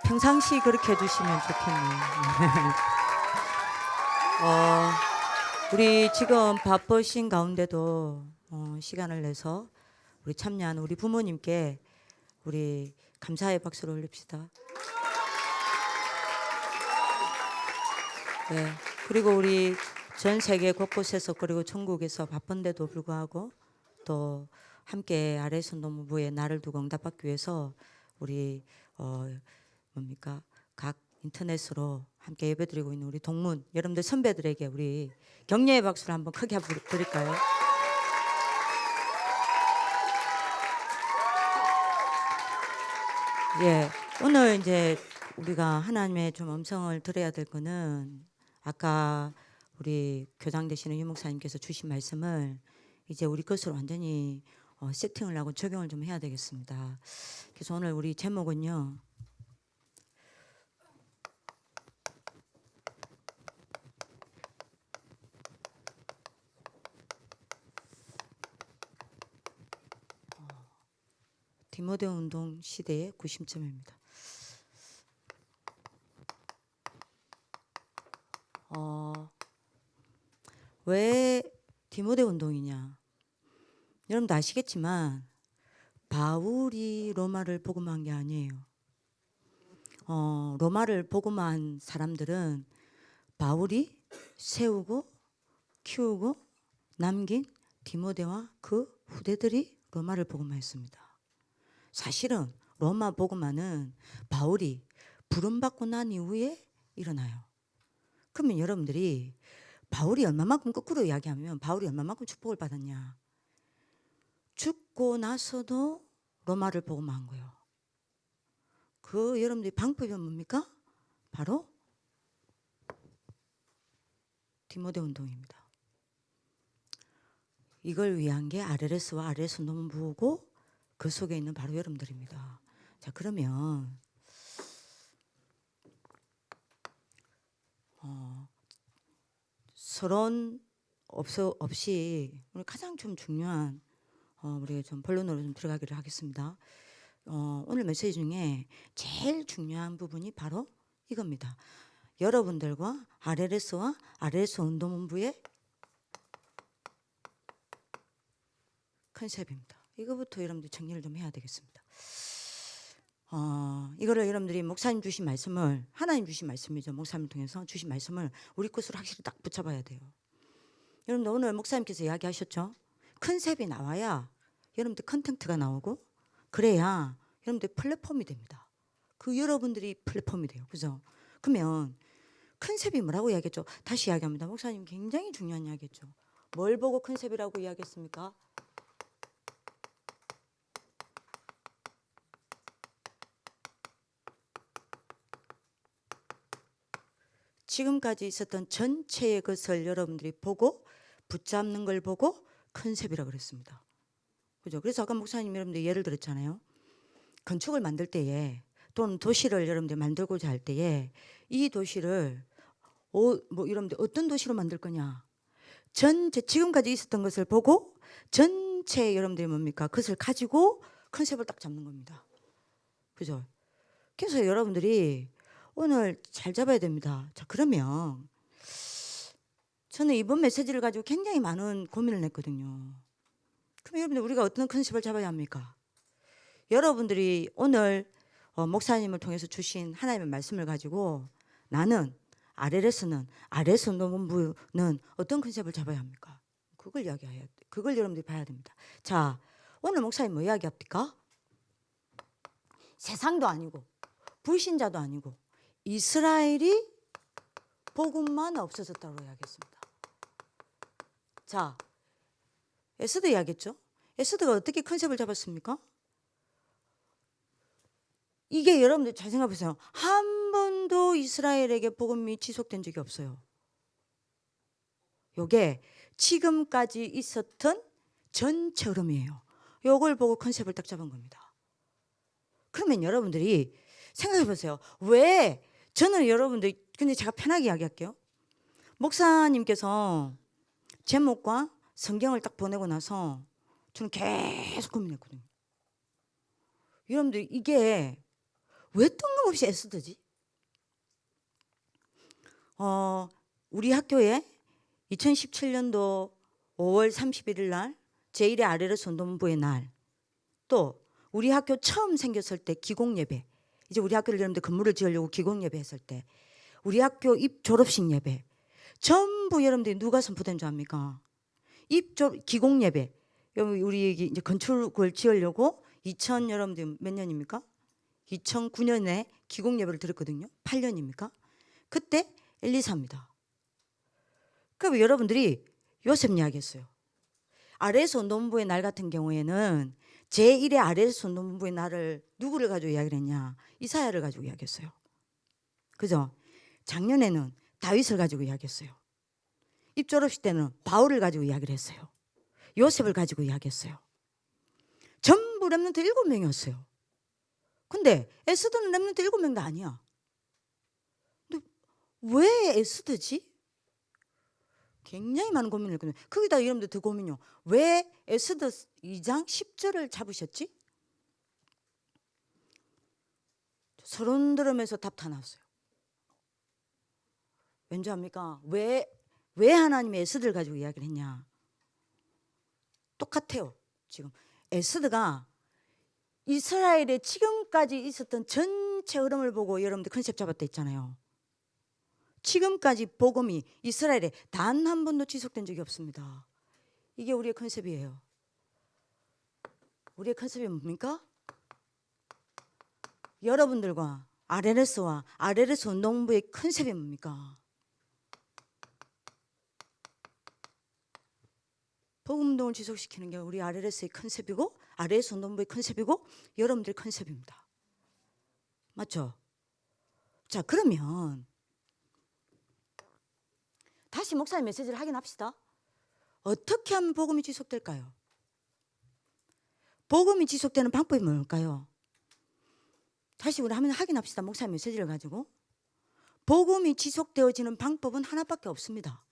평상시 그렇게 해주시면 좋겠네요. 우리 지금 바쁘신 가운데도 시간을 내서 우리 참여한 우리 부모님께 우리 감사의 박수를 올립시다. 네. 그리고 우리 전 세계 곳곳에서 그리고 전국에서 바쁜데도 불구하고 또 함께 아래에서 노무부의 나를 두고 응답받기 위해서 우리 각 인터넷으로 함께 예배드리고 있는 우리 동문 여러분들 선배들에게 우리 격려의 박수를 한번 크게 드릴까요? 예, 오늘 이제 우리가 하나님의 좀 음성을 들어야 될 거는 아까 우리 교장 되시는 유 목사님께서 주신 말씀을 이제 우리 것으로 완전히 세팅을 하고 적용을 좀 해야 되겠습니다. 그래서 오늘 우리 제목은요. 디모데 운동 시대의 구심점입니다. 왜 디모데 운동이냐? 여러분도 아시겠지만 바울이 로마를 복음한 게 아니에요. 로마를 복음한 사람들은 바울이 세우고 키우고 남긴 디모데와 그 후대들이 로마를 복음했습니다. 사실은 로마 복음화는 바울이 부름받고 난 이후에 일어나요. 그러면 여러분들이 바울이 얼마만큼 거꾸로 이야기하면 바울이 얼마만큼 축복을 받았냐? 죽고 나서도 로마를 복음한 거예요. 그 여러분들이 방법이 뭡니까? 바로 디모데 운동입니다. 이걸 위한 게 아레레스와 아레레스 노무부고 그 속에 있는 바로 여러분들입니다. 자, 그러면 서론 없이 오늘 가장 좀 중요한 우리가 좀 본론으로 좀 들어가기를 하겠습니다. 오늘 메시지 중에 제일 중요한 부분이 바로 이겁니다. 여러분들과 아레레스와 아레레스 운동본부의 컨셉입니다. 이거부터 여러분들 정리를 좀 해야 되겠습니다. 이거를 여러분들이 목사님 주신 말씀을 하나님 주신 말씀이죠. 목사님을 통해서 주신 말씀을 우리 것으로 확실히 딱 붙잡아야 돼요. 여러분들 오늘 목사님께서 이야기하셨죠. 컨셉이 나와야 여러분들 컨텐츠가 나오고 그래야 여러분들 플랫폼이 됩니다. 그 여러분들이 플랫폼이 돼요. 그죠? 그러면 컨셉이 뭐라고 이야기했죠? 다시 이야기합니다. 목사님 굉장히 중요한 이야기했죠. 뭘 보고 컨셉이라고 이야기했습니까? 지금까지 있었던 전체의 것을 여러분들이 보고 붙잡는 걸 보고 컨셉이라고 그랬습니다. 그죠? 그래서 아까 목사님 여러분들 예를 들었잖아요. 건축을 만들 때에 또는 도시를 여러분들 만들고자 할 때에 이 도시를 여러분들 어떤 도시로 만들 거냐? 전체 지금까지 있었던 것을 보고 전체 여러분들이 뭡니까? 그것을 가지고 컨셉을 딱 잡는 겁니다. 그죠? 그래서 여러분들이 오늘 잘 잡아야 됩니다. 자, 그러면 저는 이번 메시지를 가지고 굉장히 많은 고민을 했거든요. 그럼 여러분들 우리가 어떤 컨셉을 잡아야 합니까? 여러분들이 오늘 목사님을 통해서 주신 하나님의 말씀을 가지고 나는 아레레스는 아레스 노문부는 어떤 컨셉을 잡아야 합니까? 그걸 이야기해야 돼. 그걸 여러분들이 봐야 됩니다. 자, 오늘 목사님 뭐 이야기합니까? 세상도 아니고 불신자도 아니고 이스라엘이 복음만 없어졌다고 이야기했습니다. 자, 에스더 이야기했죠. 에스더가 어떻게 컨셉을 잡았습니까? 이게 여러분들 잘 생각해 보세요. 한 번도 이스라엘에게 복음이 지속된 적이 없어요. 요게 지금까지 있었던 전체 흐름이에요. 요걸 보고 컨셉을 딱 잡은 겁니다. 그러면 여러분들이 생각해 보세요. 왜 저는 여러분들 근데 제가 편하게 이야기할게요. 목사님께서 제목과 성경을 딱 보내고 나서 저는 계속 고민했거든요. 여러분들 이게 왜 뜬금없이 애쓰더지? 우리 학교에 2017년도 5월 31일 날 제1회 아레르스 운동부의 날, 또 우리 학교 처음 생겼을 때 기공예배, 이제 우리 학교를 여러분들 건물을 지으려고 기공예배 했을 때 우리 학교 입 졸업식 예배, 전부 여러분들이 누가 선포된 줄 압니까? 기공예배. 우리 이제 건축을 지으려고 여러분들 몇 년입니까? 2009년에 기공예배를 드렸거든요. 8년입니까? 그때 엘리사입니다. 그럼 여러분들이 요셉 이야기했어요. 아레스 운동부의 날 같은 경우에는 제1회 아레스 운동부의 날을 누구를 가지고 이야기를 했냐? 이사야를 가지고 이야기했어요. 그죠? 작년에는 다윗을 가지고 이야기했어요. 입졸업식 때는 바울을 가지고 이야기를 했어요. 요셉을 가지고 이야기했어요. 전부 랩런트 7명이었어요. 근데 에스더는 랩런트 7명도 아니야. 근데 왜 에스더지? 굉장히 많은 고민을 했거든요. 거기다 여러분들 더 고민이요. 왜 에스더 2장 10절을 잡으셨지? 서론 들으면서 답 다 나왔어요. 왠지 압니까? 왜 하나님이 에스더를 가지고 이야기를 했냐? 똑같아요. 지금 에스더가 이스라엘에 지금까지 있었던 전체 흐름을 보고 여러분들 컨셉 잡았다 했잖아요. 지금까지 복음이 이스라엘에 단 한 번도 지속된 적이 없습니다. 이게 우리의 컨셉이에요. 우리의 컨셉이 뭡니까? 여러분들과 아레레스와 아레레스 운동부의 컨셉이 뭡니까? 복음운동을 지속시키는 게 우리 아레레스의 컨셉이고 아레레스 운동부의 컨셉이고 여러분들의 컨셉입니다. 맞죠? 자, 그러면 다시 목사님 메시지를 확인합시다. 어떻게 하면 복음이 지속될까요? 복음이 지속되는 방법이 뭘까요? 다시 우리 한번 확인합시다. 목사님 메시지를 가지고. 복음이 지속되어지는 방법은 하나밖에 없습니다.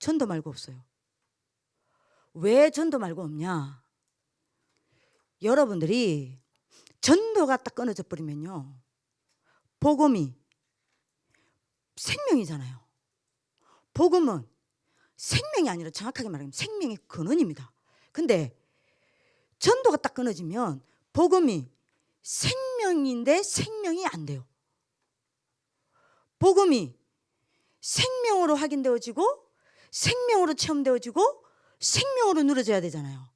전도 말고 없어요. 왜 전도 말고 없냐? 여러분들이 전도가 딱 끊어져 버리면요, 복음이 생명이잖아요. 복음은 생명이 아니라 정확하게 말하면 생명의 근원입니다. 근데 전도가 딱 끊어지면 복음이 생명인데 생명이 안 돼요. 복음이 생명으로 확인되어지고 생명으로 체험되어지고 생명으로 누려져야 되잖아요.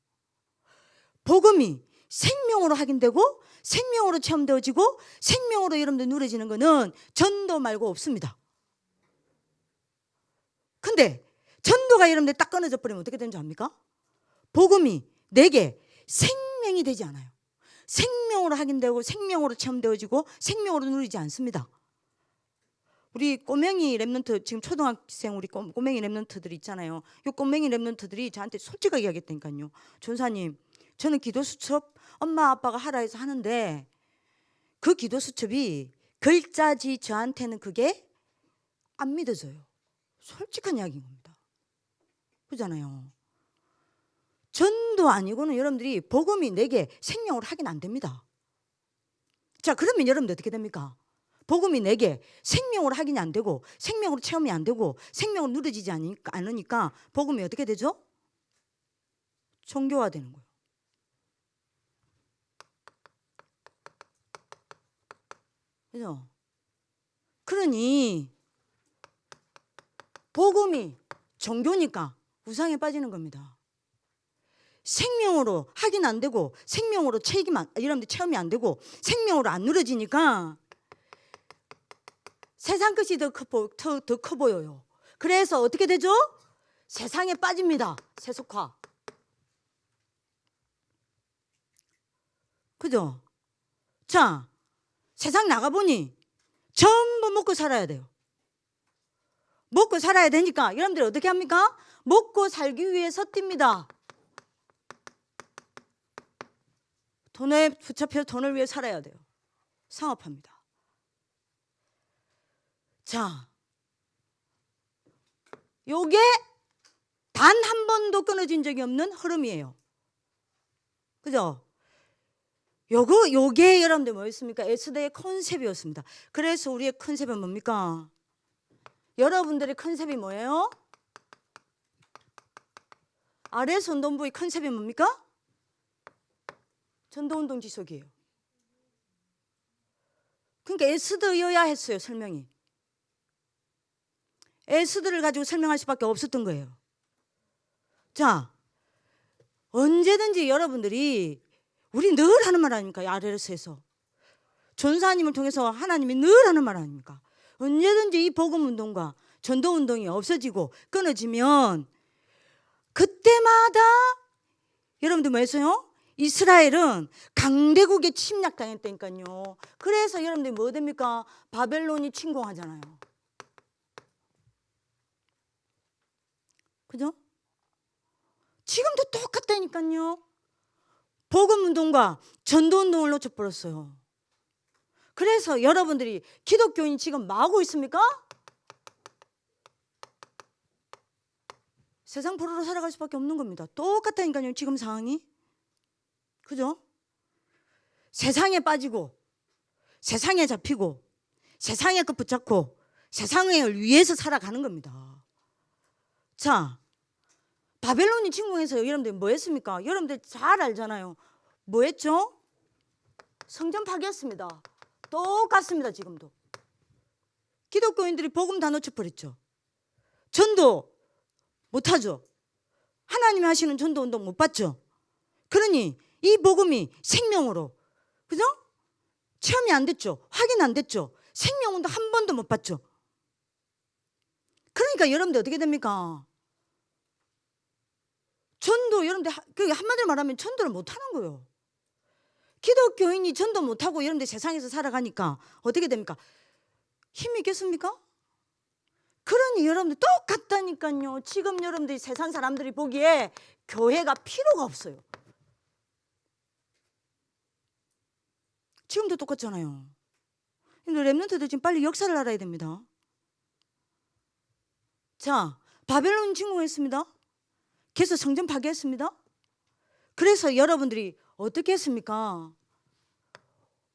복음이 생명으로 확인되고 생명으로 체험되어지고 생명으로 여러분들 누려지는 것은 전도 말고 없습니다. 근데 전도가 여러분들 딱 끊어져 버리면 어떻게 되는 줄 압니까? 복음이 내게 생명이 되지 않아요. 생명으로 확인되고 생명으로 체험되어지고 생명으로 누리지 않습니다. 우리 꼬맹이 랩런트, 지금 초등학생 우리 꼬맹이 랩런트들 있잖아요. 이 꼬맹이 랩런트들이 저한테 솔직하게 이야기했다니까요. 전사님, 저는 기도 수첩 엄마 아빠가 하라 해서 하는데 그 기도 수첩이 글자지 저한테는 그게 안 믿어져요. 솔직한 이야기인 겁니다. 그렇잖아요. 전도 아니고는 여러분들이 복음이 내게 생명으로 확인 안 됩니다. 자, 그러면 여러분들 어떻게 됩니까? 복음이 내게 생명으로 확인이 안 되고 생명으로 체험이 안 되고 생명으로 누려지지 않으니까 복음이 어떻게 되죠? 종교화되는 거예요. 그죠? 그러니 복음이 종교니까 우상에 빠지는 겁니다. 생명으로 확인 안 되고 생명으로 여러분들 체험이 안 되고 생명으로 안 누려지니까 세상 것이 더 커 보여요. 그래서 어떻게 되죠? 세상에 빠집니다. 세속화. 그죠? 자, 세상 나가보니 전부 먹고 살아야 돼요. 먹고 살아야 되니까 여러분들이 어떻게 합니까? 먹고 살기 위해서 뜁니다. 돈에 붙잡혀 돈을 위해 살아야 돼요. 상업합니다. 자, 요게 단 한 번도 끊어진 적이 없는 흐름이에요. 그죠? 요게 여러분들 뭐였습니까? 에스더의 컨셉이었습니다. 그래서 우리의 컨셉은 뭡니까? 여러분들의 컨셉이 뭐예요? 아레스 운동부의 컨셉이 뭡니까? 전도운동 지속이에요. 그러니까 에스더여야 했어요. 설명이. 에스더를 가지고 설명할 수밖에 없었던 거예요. 자, 언제든지 여러분들이 우리 늘 하는 말 아닙니까? 아레스에서 전사님을 통해서 하나님이 늘 하는 말 아닙니까? 언제든지 이 복음운동과 전도운동이 없어지고 끊어지면 그때마다 여러분들 뭐 했어요? 이스라엘은 강대국에 침략당했다니까요. 그래서 여러분들이 뭐 됩니까? 바벨론이 침공하잖아요. 그죠? 지금도 똑같다니까요. 복음운동과 전도운동을 놓쳐버렸어요. 그래서 여러분들이 기독교인이 지금 뭐 하고 있습니까? 세상 포로로 살아갈 수밖에 없는 겁니다. 똑같다니까요. 지금 상황이. 그죠? 세상에 빠지고 세상에 잡히고 세상에 그 붙잡고 세상을 위해서 살아가는 겁니다. 자, 바벨론이 침공해서 여러분들 뭐 했습니까? 여러분들 잘 알잖아요. 뭐 했죠? 성전 파괴했습니다. 똑같습니다. 지금도. 기독교인들이 복음 다 놓쳐버렸죠. 전도 못하죠. 하나님이 하시는 전도운동 못 받죠. 그러니 이 복음이 생명으로, 그죠? 체험이 안 됐죠. 확인 안 됐죠. 생명운동 한 번도 못 받죠. 그러니까 여러분들 어떻게 됩니까? 전도 여러분들 한마디로 말하면 전도를 못하는 거예요. 기독교인이 전도 못하고 여러분들 세상에서 살아가니까 어떻게 됩니까? 힘이 있겠습니까? 그러니 여러분들 똑같다니까요. 지금 여러분들이 세상 사람들이 보기에 교회가 필요가 없어요. 지금도 똑같잖아요. 근데 렘넌트들 지금 빨리 역사를 알아야 됩니다. 자, 바벨론 침공했습니다. 그래서 성전 파괴했습니다. 그래서 여러분들이 어떻게 했습니까?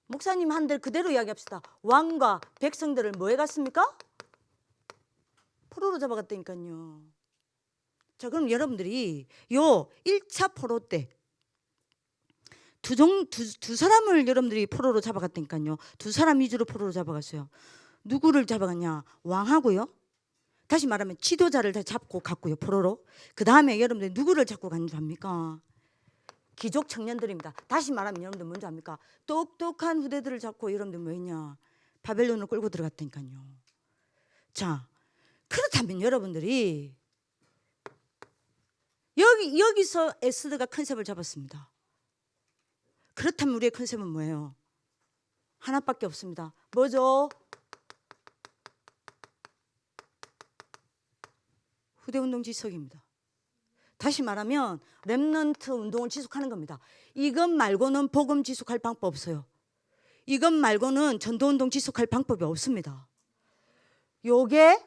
목사님 한 대 그대로 이야기합시다. 왕과 백성들을 뭐 해갔습니까? 포로로 잡아갔다니까요. 자, 그럼 여러분들이 요 1차 포로 때 두 사람을 여러분들이 포로로 잡아갔다니까요. 두 사람 위주로 포로로 잡아갔어요. 누구를 잡아갔냐? 왕하고요. 다시 말하면 지도자를 다 잡고 갔고요. 포로로. 그 다음에 여러분들 누구를 잡고 간 줄 압니까? 귀족 청년들입니다. 다시 말하면 여러분들 뭔지 압니까? 똑똑한 후대들을 잡고 여러분들 뭐 했냐? 바벨론을 끌고 들어갔다니까요. 자, 그렇다면 여러분들이 여기서 에스더가 컨셉을 잡았습니다. 그렇다면 우리의 컨셉은 뭐예요? 하나밖에 없습니다. 뭐죠? 후대운동 지속입니다. 다시 말하면 렘넌트 운동을 지속하는 겁니다. 이것 말고는 복음 지속할 방법 없어요. 이것 말고는 전도운동 지속할 방법이 없습니다. 요게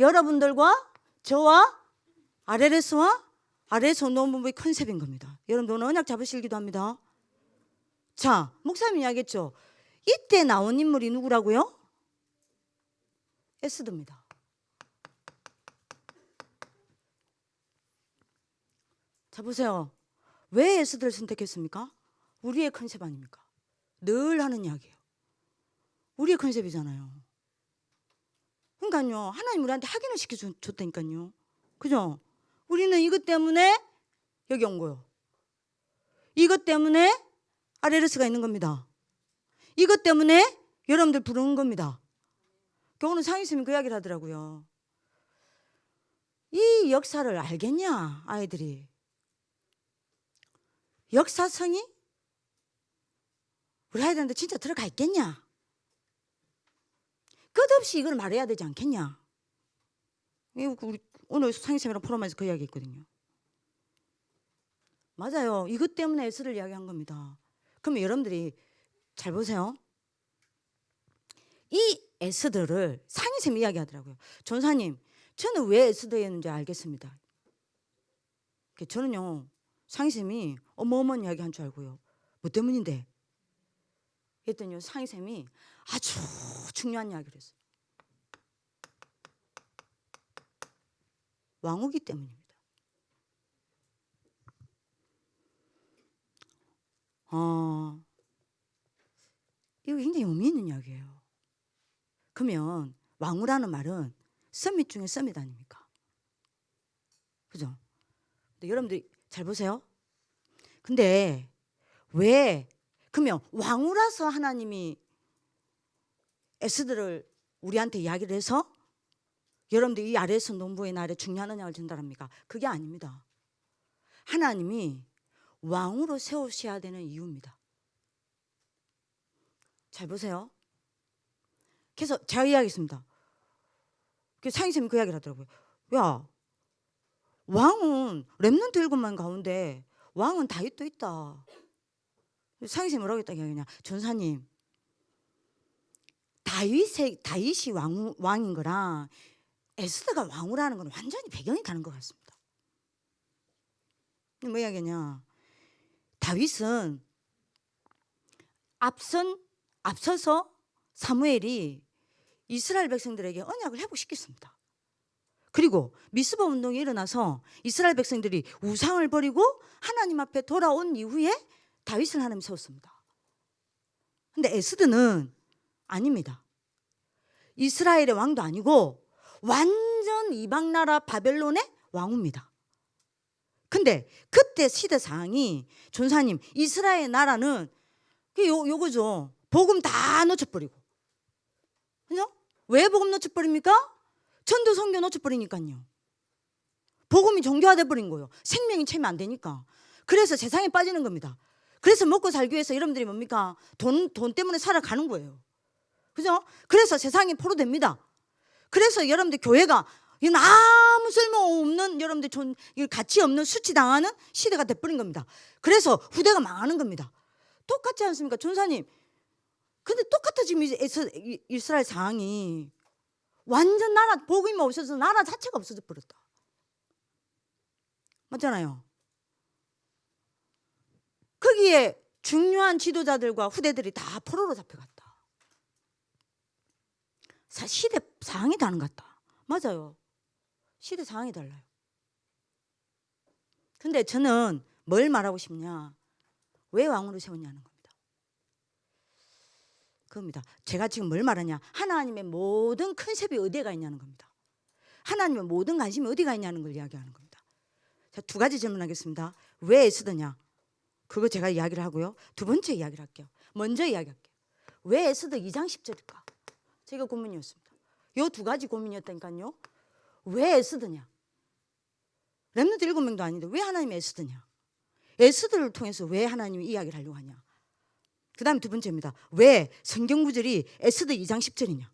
여러분들과 저와 아레레스와 아레스 운동본부의 컨셉인 겁니다. 여러분들 언약 잡으시기도 합니다. 자, 목사님이 이야기했죠. 이때 나온 인물이 누구라고요? 에스더입니다. 자, 보세요. 왜 에스더를 선택했습니까? 우리의 컨셉 아닙니까? 늘 하는 이야기예요. 우리의 컨셉이잖아요. 그러니까요, 하나님 우리한테 확인을 시켜줬다니까요. 그죠? 우리는 이것 때문에 여기 온 거예요. 이것 때문에 아레레스가 있는 겁니다. 이것 때문에 여러분들 부르는 겁니다. 오늘 상희쌤이 그 이야기를 하더라고요. 이 역사를 알겠냐, 아이들이? 역사성이 우리 아이들한테 진짜 들어가 있겠냐? 끝없이 이걸 말해야 되지 않겠냐? 우리 오늘 상희쌤이랑 포럼에서 그 이야기 있거든요. 맞아요. 이것 때문에 에스더를 이야기한 겁니다. 그러면 여러분들이 잘 보세요. 이 에스더를 상희쌤이 이야기하더라고요. 전사님, 저는 왜 에스더였는지 알겠습니다. 저는요, 상희쌤이 어마어마한 이야기 한 줄 알고요. 뭐 때문인데? 그랬더니 상희쌤이 아주 중요한 이야기를 했어요. 왕후기 때문입니다. 이거 굉장히 의미 있는 이야기예요. 그러면 왕후라는 말은 썸밋 중에 썸밋 아닙니까? 그죠? 근데 여러분들 잘 보세요. 근데 왜 그러면 왕후라서 하나님이 에스더를 우리한테 이야기를 해서 여러분들 이 아래에서 농부의 날에 중요한 언약을 전달합니까? 그게 아닙니다. 하나님이 왕으로 세우셔야 되는 이유입니다. 잘 보세요. 그래서 제가 이야기했습니다. 상희쌤이 그 이야기를 하더라고요. 야, 왕은 렘넌트 7명 가운데 왕은 다윗도 있다. 상희쌤이 뭐라고 했다 이야기냐. 전사님, 다윗이 왕인 거랑 에스더가 왕후라는 건 완전히 배경이 다른 것 같습니다. 뭐 이야기냐. 다윗은 앞서서 사무엘이 이스라엘 백성들에게 언약을 회복시켰습니다. 그리고 미스바 운동이 일어나서 이스라엘 백성들이 우상을 버리고 하나님 앞에 돌아온 이후에 다윗을 하나님 세웠습니다. 근데 에스더는 아닙니다. 이스라엘의 왕도 아니고 완전 이방 나라 바벨론의 왕후입니다. 근데 그때 시대 상황이 전사님 이스라엘 나라는 요거죠. 복음 다 놓쳐버리고. 그죠? 왜 복음 놓쳐버립니까? 전도 선교 놓쳐버리니까요. 복음이 종교화돼 버린 거예요. 생명이 채면 안 되니까. 그래서 세상에 빠지는 겁니다. 그래서 먹고 살기 위해서 여러분들이 뭡니까? 돈 때문에 살아가는 거예요. 그죠? 그래서 세상이 포로됩니다. 그래서 여러분들 교회가 아무 쓸모없는 여러분들 가치 없는 수치당하는 시대가 돼버린 겁니다. 그래서 후대가 망하는 겁니다. 똑같지 않습니까? 전사님. 근데 똑같아 지금 이스라엘 상황이 완전 나라 복음이 없어서 나라 자체가 없어져 버렸다. 맞잖아요. 거기에 중요한 지도자들과 후대들이 다 포로로 잡혀갔다. 시대 상황이 다른 것 같다. 맞아요. 시대 상황이 달라요. 근데 저는 뭘 말하고 싶냐. 왜 왕으로 세웠냐는 겁니다. 그겁니다. 제가 지금 뭘 말하냐. 하나님의 모든 컨셉이 어디가 있냐는 겁니다. 하나님의 모든 관심이 어디가 있냐는 걸 이야기하는 겁니다. 자, 2가지 질문하겠습니다. 왜 에스더냐. 그거 제가 이야기를 하고요. 두 번째 이야기를 할게요. 먼저 이야기할게요. 왜 에스더 2장 10절일까? 제가 고민이었습니다. 요 2가지 고민이었다니까요. 왜 에스더냐? 렘넌트 7명도 아닌데 왜 하나님이 에스더냐? 에스더를 통해서 왜 하나님이 이야기를 하려고 하냐? 그 다음에 두 번째입니다. 왜 성경 구절이 에스더 2장 10절이냐?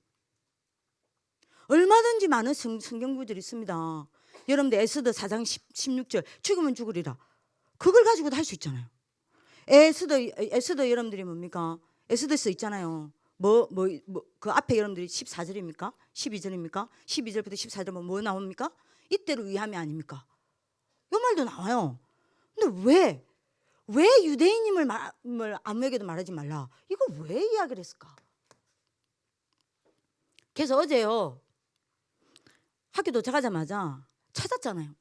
얼마든지 많은 성경 구절이 있습니다. 여러분들 에스더 4장 16절 죽으면 죽으리라. 그걸 가지고도 할 수 있잖아요. 에스더 여러분들이 뭡니까? 에스더서 있잖아요. 그 앞에 여러분들이 14절입니까? 12절입니까? 12절부터 14절 뭐 나옵니까? 이때를 위함이 아닙니까? 이 말도 나와요. 근데 왜 유대인임을 아무에게도 말하지 말라? 이거 왜 이야기를 했을까? 그래서 어제요. 학교 도착하자마자 찾았잖아요.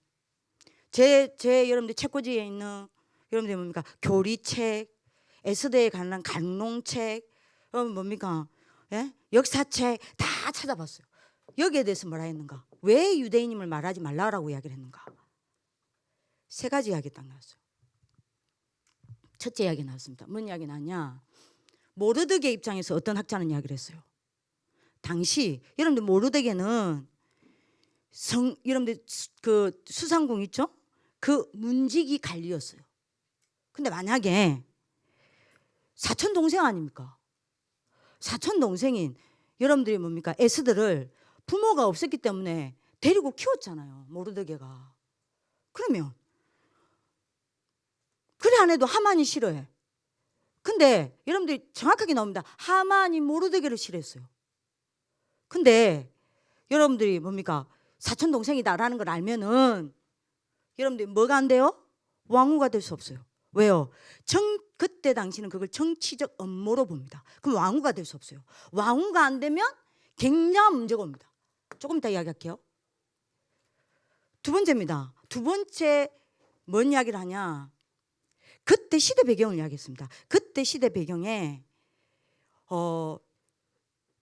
제 여러분들 책꽂이에 있는 여러분들 뭡니까? 교리책, 에스더에 관한 간롱책, 뭡니까? 예? 역사책 다 찾아봤어요. 여기에 대해서 뭐라 했는가? 왜 유대인임을 말하지 말라라고 이야기를 했는가? 3가지 이야기 딱 나왔어요. 첫째 이야기 나왔습니다. 뭔 이야기 나왔냐? 모르드게 입장에서 어떤 학자는 이야기를 했어요. 당시 여러분들 모르드게는 여러분들 그 수상궁 있죠? 그 문지기 관리였어요. 근데 만약에 사촌 동생 아닙니까? 사촌 동생인 여러분들이 뭡니까? 에스더를 부모가 없었기 때문에 데리고 키웠잖아요. 모르드게가. 그러면 그래 안 해도 하만이 싫어해. 근데 여러분들이 정확하게 나옵니다. 하만이 모르드게를 싫어했어요. 근데 여러분들이 뭡니까? 사촌 동생이다라는 걸 알면은 여러분들이 뭐가 안 돼요? 왕후가 될 수 없어요. 왜요? 그때 당시는 그걸 정치적 업무로 봅니다. 그럼 왕후가 될 수 없어요. 왕후가 안 되면 굉장한 문제가 옵니다. 조금 이따 이야기할게요. 두 번째입니다. 두 번째 뭔 이야기를 하냐? 그때 시대 배경을 이야기했습니다. 그때 시대 배경에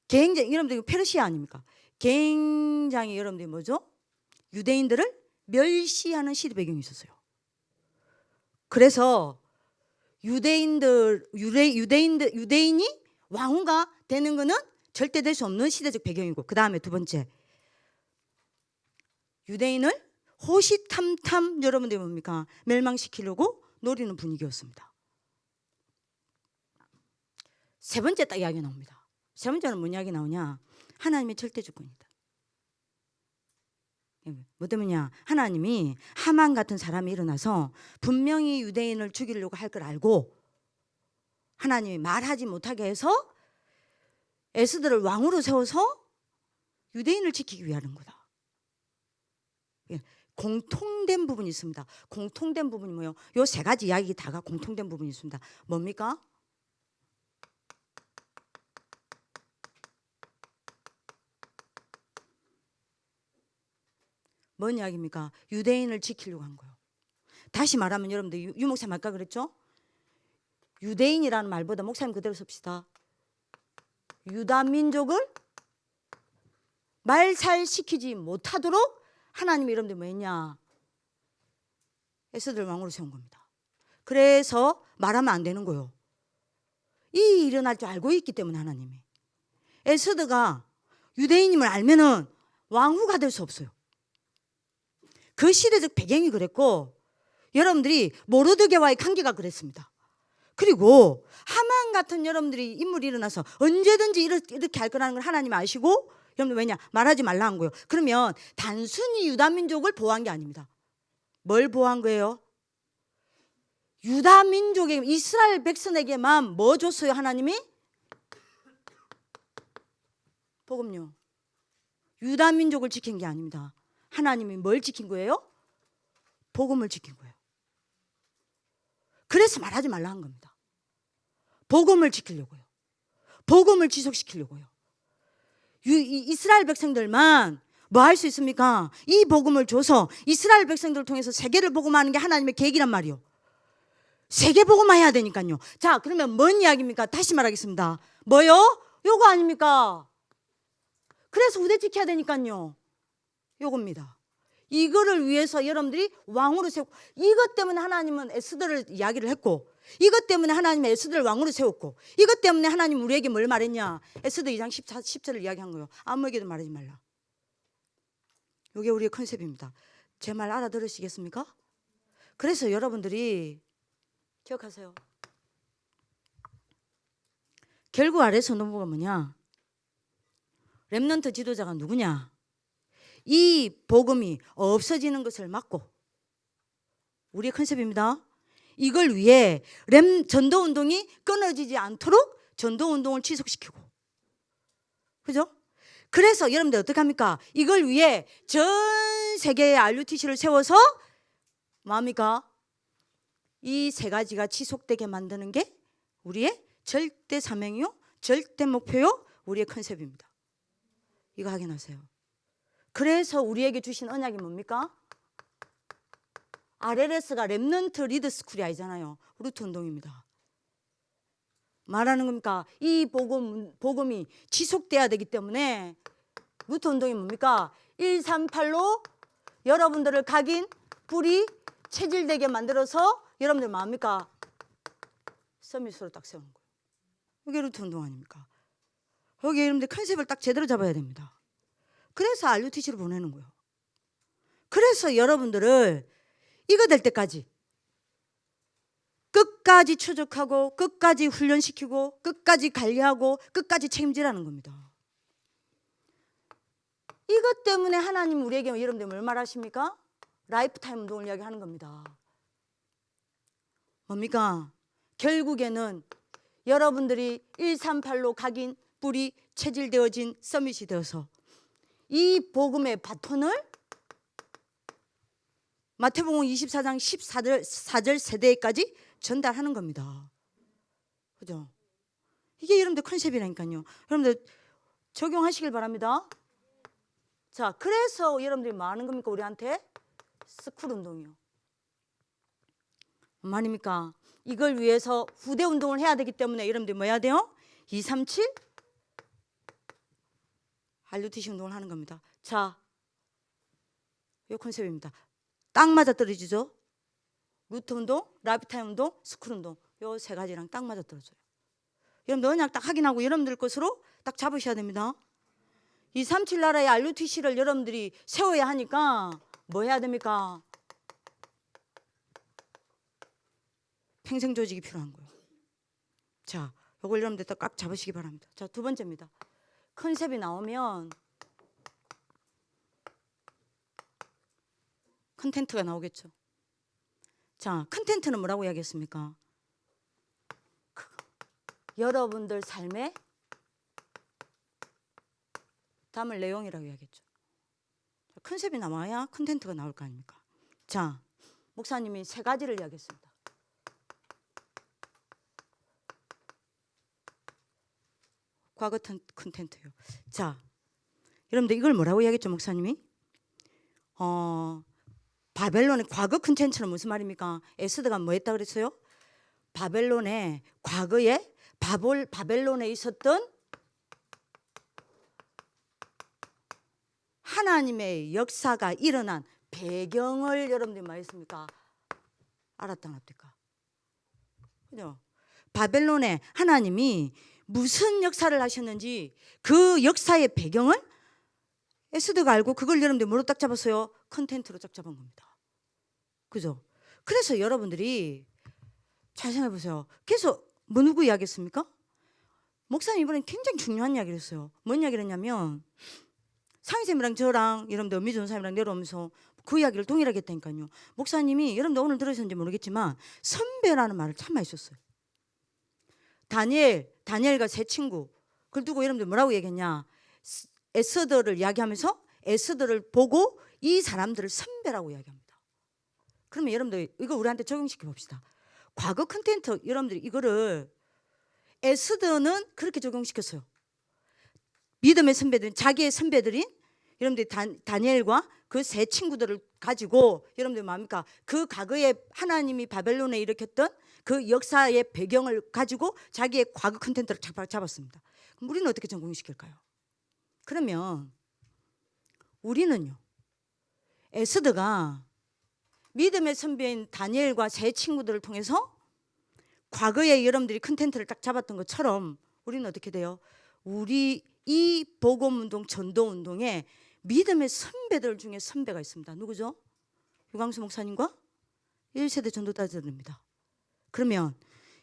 굉장히 여러분들 페르시아 아닙니까? 굉장히 여러분들이 뭐죠? 유대인들을 멸시하는 시대 배경이 있었어요. 그래서 유대인이 왕후가 되는 것은 절대 될 수 없는 시대적 배경이고, 그 다음에 두 번째, 유대인을 호시탐탐 여러분들이 뭡니까? 멸망시키려고 노리는 분위기였습니다. 세 번째 딱 이야기 나옵니다. 세 번째는 뭔 이야기 나오냐? 하나님의 절대 주권이다. 뭐 때문이냐? 하나님이 하만 같은 사람이 일어나서 분명히 유대인을 죽이려고 할 걸 알고 하나님이 말하지 못하게 해서 에스더를 왕으로 세워서 유대인을 지키기 위하는 거다. 공통된 부분이 있습니다. 공통된 부분이 뭐예요? 요 세 가지 이야기 다가 공통된 부분이 있습니다. 뭡니까? 뭔 이야기입니까? 유대인을 지키려고 한 거예요. 다시 말하면 여러분들 유 목사님 아까 그랬죠? 유대인이라는 말보다 목사님 그대로 씁시다. 유다 민족을 말살시키지 못하도록 하나님이 여러분들 뭐 했냐? 에스더를 왕으로 세운 겁니다. 그래서 말하면 안 되는 거예요. 이 일어날 줄 알고 있기 때문에 하나님이. 에스더가 유대인임을 알면은 왕후가 될 수 없어요. 그 시대적 배경이 그랬고, 여러분들이 모르드게와의 관계가 그랬습니다. 그리고 하만 같은 여러분들이 인물이 일어나서 언제든지 이렇게 할 거라는 걸 하나님 아시고, 여러분들 왜냐? 말하지 말라 한 거예요. 그러면 단순히 유다 민족을 보호한 게 아닙니다. 뭘 보호한 거예요? 유다 민족의 이스라엘 백성에게만 뭐 줬어요? 하나님이? 복음요. 유다 민족을 지킨 게 아닙니다. 하나님이 뭘 지킨 거예요? 복음을 지킨 거예요. 그래서 말하지 말라 한 겁니다. 복음을 지키려고요. 복음을 지속시키려고요. 이스라엘 백성들만 뭐 할 수 있습니까? 이 복음을 줘서 이스라엘 백성들을 통해서 세계를 복음하는 게 하나님의 계획이란 말이요. 세계 복음화해야 되니까요. 자, 그러면 뭔 이야기입니까? 다시 말하겠습니다. 뭐요? 요거 아닙니까? 그래서 후대 지켜야 되니까요. 요겁니다. 이거를 위해서 여러분들이 왕으로 세우고, 이것 때문에 하나님은 에스더를 이야기를 했고, 이것 때문에 하나님은 에스더를 왕으로 세웠고, 이것 때문에 하나님 우리에게 뭘 말했냐? 에스더 2장 10절을 이야기한 거예요. 아무에게도 말하지 말라. 이게 우리의 컨셉입니다. 제 말 알아들으시겠습니까? 그래서 여러분들이 기억하세요. 결국 아래서 넘어가 뭐냐? 렘넌트 지도자가 누구냐? 이 복음이 없어지는 것을 막고, 우리의 컨셉입니다. 이걸 위해 전도운동이 끊어지지 않도록 전도운동을 지속시키고, 그죠? 그래서 여러분들 어떻게 합니까? 이걸 위해 전 세계의 RUTC를 세워서 뭐합니까? 이 세 가지가 지속되게 만드는 게 우리의 절대 사명이요, 절대 목표요, 우리의 컨셉입니다. 이거 확인하세요. 그래서 우리에게 주신 언약이 뭡니까? RLS가 렘넌트 리더 스쿨이 아니잖아요. 루트 운동입니다. 말하는 겁니까? 이 복음이 지속돼야 되기 때문에 루트 운동이 뭡니까? 138로 여러분들을 각인, 뿌리, 체질되게 만들어서 여러분들 뭐합니까? 서밋으로 딱 세우는 거예요. 이게 루트 운동 아닙니까? 여기 여러분들 컨셉을 딱 제대로 잡아야 됩니다. 그래서 RUTC를 보내는 거예요. 그래서 여러분들을 이거 될 때까지 끝까지 추적하고, 끝까지 훈련시키고, 끝까지 관리하고, 끝까지 책임지라는 겁니다. 이것 때문에 하나님 우리에게 여러분들 뭘 말하십니까? 라이프타임 운동을 이야기하는 겁니다. 뭡니까? 결국에는 여러분들이 138로 각인, 뿌리, 체질되어진 서밋이 되어서 이 복음의 바톤을 마태복음 24장 14절 세대까지 전달하는 겁니다. 그죠? 이게 여러분들 컨셉이라니까요. 여러분들 적용하시길 바랍니다. 자, 그래서 여러분들이 뭐 하는 겁니까? 우리한테 스쿨 운동이요. 말입니까? 이걸 위해서 후대 운동을 해야 되기 때문에 여러분들이 뭐 해야 돼요? 2, 3, 7 RUTC 운동을 하는 겁니다. 자, 이 컨셉입니다. 딱 맞아 떨어지죠? 루트 운동, 라비타임 운동, 스쿨 운동. 요 세 가지랑 딱 맞아 떨어져요. 여러분들 언약 딱 확인하고 여러분들 것으로 딱 잡으셔야 됩니다. 2, 3, 7 나라의 RUTC를 여러분들이 세워야 하니까 뭐 해야 됩니까? 평생 조직이 필요한 거예요. 자, 요걸 여러분들 딱 잡으시기 바랍니다. 자, 두 번째입니다. 컨셉이 나오면 컨텐트가 나오겠죠. 자, 컨텐트는 뭐라고 이야기했습니까? 여러분들 삶에 담을 내용이라고 이야기했죠. 컨셉이 나와야 컨텐트가 나올 거 아닙니까? 자, 목사님이 세 가지를 이야기했습니다. 과거 컨텐트요. 자, 여러분들 이걸 뭐라고 이야기했죠, 목사님이? 바벨론의 과거 컨텐츠는 무슨 말입니까? 에스더가 뭐 했다 그랬어요? 바벨론의 과거에 바벨론에 있었던 하나님의 역사가 일어난 배경을 여러분들이 뭐 했습니까? 알았다 안 합니까? 그죠? 바벨론에 하나님이 무슨 역사를 하셨는지 그 역사의 배경을 에스더가 알고 그걸 여러분들 뭐로 딱 잡았어요? 컨텐츠로 딱 잡은 겁니다. 그죠? 그래서 여러분들이 잘 생각해 보세요. 그래서 뭐 누구 이야기했습니까? 목사님 이번에 굉장히 중요한 이야기를 했어요. 뭔 이야기를 했냐면 상희쌤이랑 저랑 여러분들 엄미 전사님이랑 내려오면서 그 이야기를 동일하게 했다니까요. 목사님이 여러분들 오늘 들으셨는지 모르겠지만 선배라는 말을 참 많이 썼어요. 다니엘과 세 친구 그걸 두고 여러분들 뭐라고 얘기했냐? 에스더를 이야기하면서 에스더를 보고 이 사람들을 선배라고 이야기합니다. 그러면 여러분들 이거 우리한테 적용시켜 봅시다. 과거 컨텐츠 여러분들이 이거를 에스더는 그렇게 적용시켰어요. 믿음의 선배들인 자기의 선배들인 여러분들이 다니엘과 그 세 친구들을 가지고 여러분들 뭡니까? 그 과거에 하나님이 바벨론에 일으켰던 그 역사의 배경을 가지고 자기의 과거 컨텐츠를 잡았습니다. 그럼 우리는 어떻게 적용시킬까요? 그러면 우리는요, 에스더가 믿음의 선배인 다니엘과 세 친구들을 통해서 과거에 여러분들이 컨텐츠를 딱 잡았던 것처럼 우리는 어떻게 돼요? 우리 이 복음운동 전도운동에 믿음의 선배들 중에 선배가 있습니다. 누구죠? 유광수 목사님과 1세대 전도자들입니다. 그러면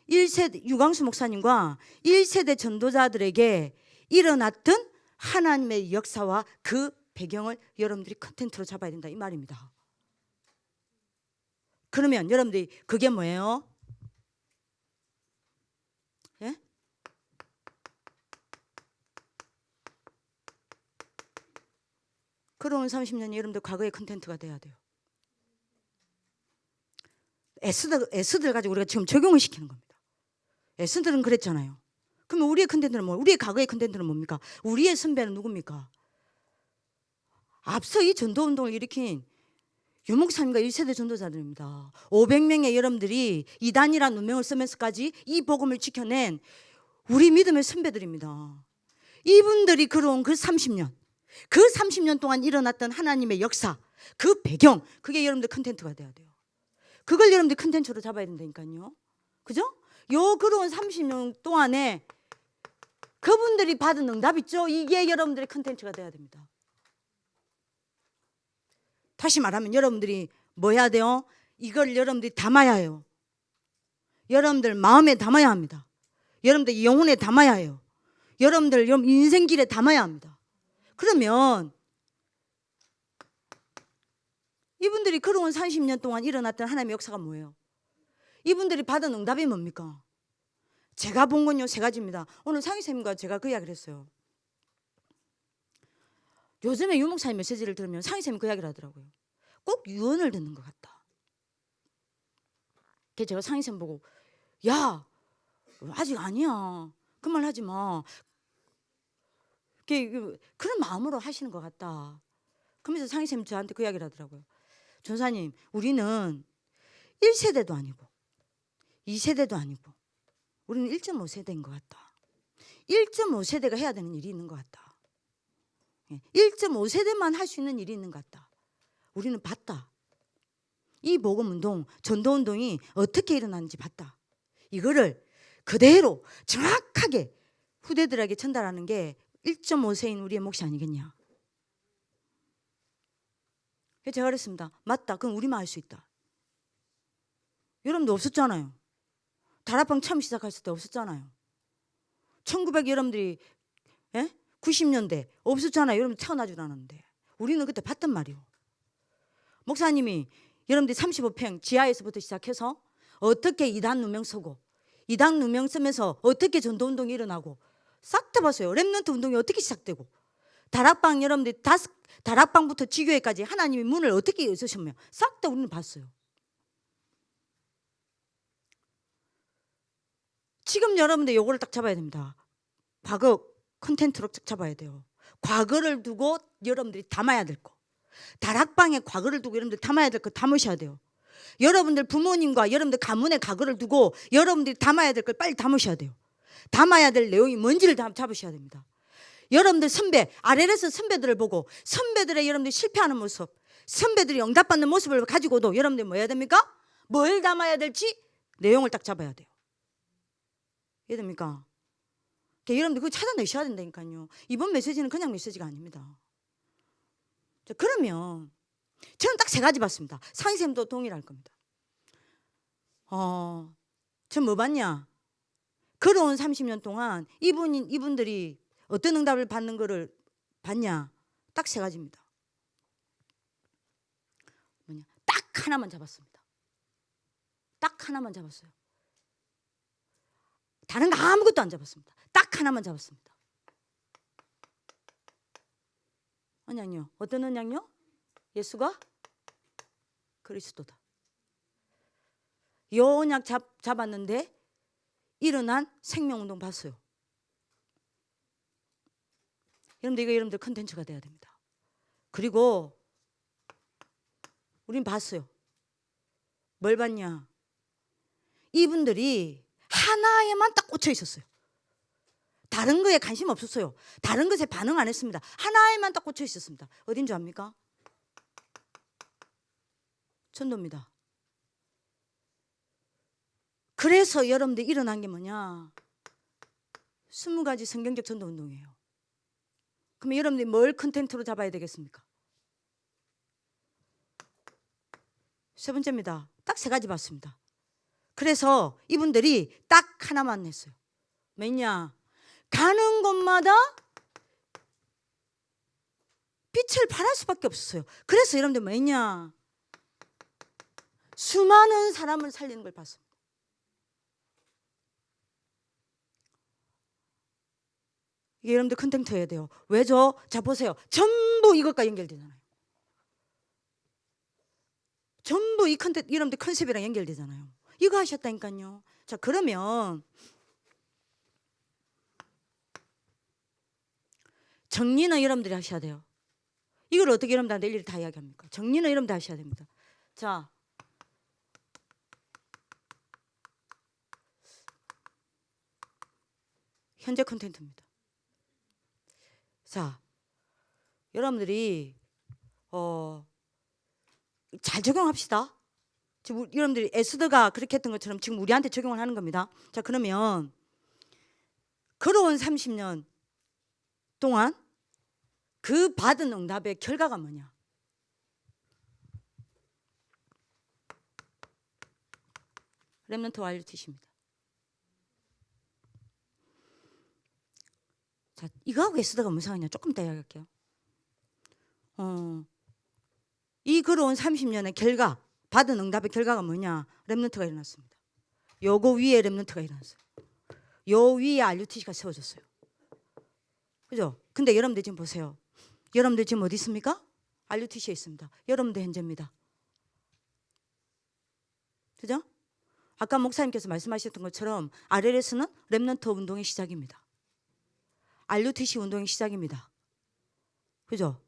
1세대 유광수 목사님과 1세대 전도자들에게 일어났던 하나님의 역사와 그 배경을 여러분들이 컨텐츠로 잡아야 된다 이 말입니다. 그러면 여러분들이 그게 뭐예요? 예? 그러면 30년이 여러분들 과거의 컨텐츠가 돼야 돼요. 에스더를 가지고 우리가 지금 적용을 시키는 겁니다. 에스더는 그랬잖아요. 그러면 우리의 컨텐츠는 뭐? 우리의 과거의 컨텐츠는 뭡니까? 우리의 선배는 누굽니까? 앞서 이 전도운동을 일으킨 유목사님과 1세대 전도자들입니다. 500명의 여러분들이 이단이라는 운명을 쓰면서까지 이 복음을 지켜낸 우리 믿음의 선배들입니다. 이분들이 걸어온 그 30년, 그 30년 동안 일어났던 하나님의 역사, 그 배경, 그게 여러분들 컨텐츠가 돼야 돼요. 그걸 여러분들 컨텐츠로 잡아야 된다니까요. 그죠? 요 걸어온 30년 동안에 그분들이 받은 응답 있죠? 이게 여러분들의 컨텐츠가 돼야 됩니다. 다시 말하면 여러분들이 뭐 해야 돼요? 이걸 여러분들이 담아야 해요. 여러분들 마음에 담아야 합니다. 여러분들 영혼에 담아야 해요. 여러분들 인생길에 담아야 합니다. 그러면 이분들이 걸어온 30년 동안 일어났던 하나님의 역사가 뭐예요? 이분들이 받은 응답이 뭡니까? 제가 본 건요 세 가지입니다. 오늘 상희쌤과 제가 그 이야기를 했어요. 요즘에 유목사님 메시지를 들으면 상희쌤이 그 이야기를 하더라고요. 꼭 유언을 듣는 것 같다. 제가 상임쌤 보고 야 아직 아니야. 그 말 하지 마. 그런 마음으로 하시는 것 같다. 그러면서 상임쌤 저한테 그 이야기를 하더라고요. 전사님 우리는 1세대도 아니고 2세대도 아니고 우리는 1.5세대인 것 같다. 1.5세대가 해야 되는 일이 있는 것 같다. 1.5세대만 할 수 있는 일이 있는 것 같다. 우리는 봤다. 이 복음운동, 전도운동이 어떻게 일어나는지 봤다. 이거를 그대로 정확하게 후대들에게 전달하는 게 1.5세인 우리의 몫이 아니겠냐. 제가 그랬습니다. 맞다. 그럼 우리만 할 수 있다. 여러분들 없었잖아요. 다락방 처음 시작했을 때 없었잖아요. 1900 여러분들이 90년대 없었잖아요. 여러분들 태어나지도 않았는데 우리는 그때 봤단 말이에요. 목사님이 여러분들이 35평 지하에서부터 시작해서 어떻게 이단 누명 서고 이단 누명 쓰면서 어떻게 전도운동이 일어나고 싹 다 봤어요. 렘넌트 운동이 어떻게 시작되고 다락방 여러분들이 다락방부터 지교회까지 하나님이 문을 어떻게 여셨으며 싹 다 우리는 봤어요. 지금 여러분들 요거를 딱 잡아야 됩니다. 과거 컨텐츠로 딱 잡아야 돼요. 과거를 두고 여러분들이 담아야 될 거. 다락방에 과거를 두고 여러분들 담아야 될 거 담으셔야 돼요. 여러분들 부모님과 여러분들 가문의 과거를 두고 여러분들이 담아야 될 걸 빨리 담으셔야 돼요. 담아야 될 내용이 뭔지를 잡으셔야 됩니다. 여러분들 선배, RLS 선배들을 보고 선배들의 여러분들이 실패하는 모습, 선배들이 응답받는 모습을 가지고도 여러분들이 뭐 해야 됩니까? 뭘 담아야 될지 내용을 딱 잡아야 돼요. 이해됩니까? 여러분들 그거 찾아내셔야 된다니까요. 이번 메시지는 그냥 메시지가 아닙니다. 자, 그러면 저는 딱 세 가지 봤습니다. 상희쌤도 동일할 겁니다. 전 뭐 봤냐? 걸어온 30년 동안 이분들이 어떤 응답을 받는 거를 봤냐? 딱 세 가지입니다. 뭐냐? 딱 하나만 잡았습니다. 딱 하나만 잡았어요. 다른 거 아무것도 안 잡았습니다. 딱 하나만 잡았습니다. 언약요. 어떤 언약요? 예수가 그리스도다. 요 언약 잡았는데 일어난 생명운동 봤어요. 여러분들 이거 여러분들 컨텐츠가 돼야 됩니다. 그리고 우린 봤어요. 뭘 봤냐? 이분들이 하나에만 딱 꽂혀 있었어요. 다른 거에 관심 없었어요. 다른 것에 반응 안 했습니다. 하나에만 딱 꽂혀 있었습니다. 어딘 줄 압니까? 전도입니다. 그래서 여러분들 일어난 게 뭐냐? 20가지 성경적 전도 운동이에요. 그럼 여러분들이 뭘 컨텐츠로 잡아야 되겠습니까? 세 번째입니다. 딱 세 가지 봤습니다. 그래서 이분들이 딱 하나만 했어요. 뭐냐? 가는 곳마다 빛을 발할 수밖에 없었어요. 그래서 여러분들 뭐냐? 수많은 사람을 살리는 걸 봤습니다. 이게 여러분들 컨텐츠 해야 돼요. 왜죠? 자 보세요. 전부 이것과 연결되잖아요. 전부 이 컨텐츠 여러분들 컨셉이랑 연결되잖아요. 이거 하셨다니까요. 자 그러면 정리는 여러분들이 하셔야 돼요. 이걸 어떻게 여러분들한테 일일이 다 이야기합니까? 정리는 여러분들 하셔야 됩니다. 자 현재 컨텐츠입니다. 자 여러분들이 잘 적용합시다. 지금 여러분들이 에스더가 그렇게 했던 것처럼 지금 우리한테 적용을 하는 겁니다. 자 그러면 걸어온 30년 동안 그 받은 응답의 결과가 뭐냐? 렘넌트 YUTC입니다. 자 이거하고 에스더가 무슨 상관이냐? 조금 이따 이야기할게요. 이 걸어온 30년의 결과, 받은 응답의 결과가 뭐냐? 렘넌트가 일어났습니다. 요거 위에 렘넌트가 일어났어요. 요 위에 RUTC가 세워졌어요. 그죠? 근데 여러분들 지금 보세요. 여러분들 지금 어디 있습니까? RUTC에 있습니다. 여러분들 현재입니다. 그죠? 아까 목사님께서 말씀하셨던 것처럼 RLS는 렘넌트 운동의 시작입니다. RUTC 운동의 시작입니다. 그죠?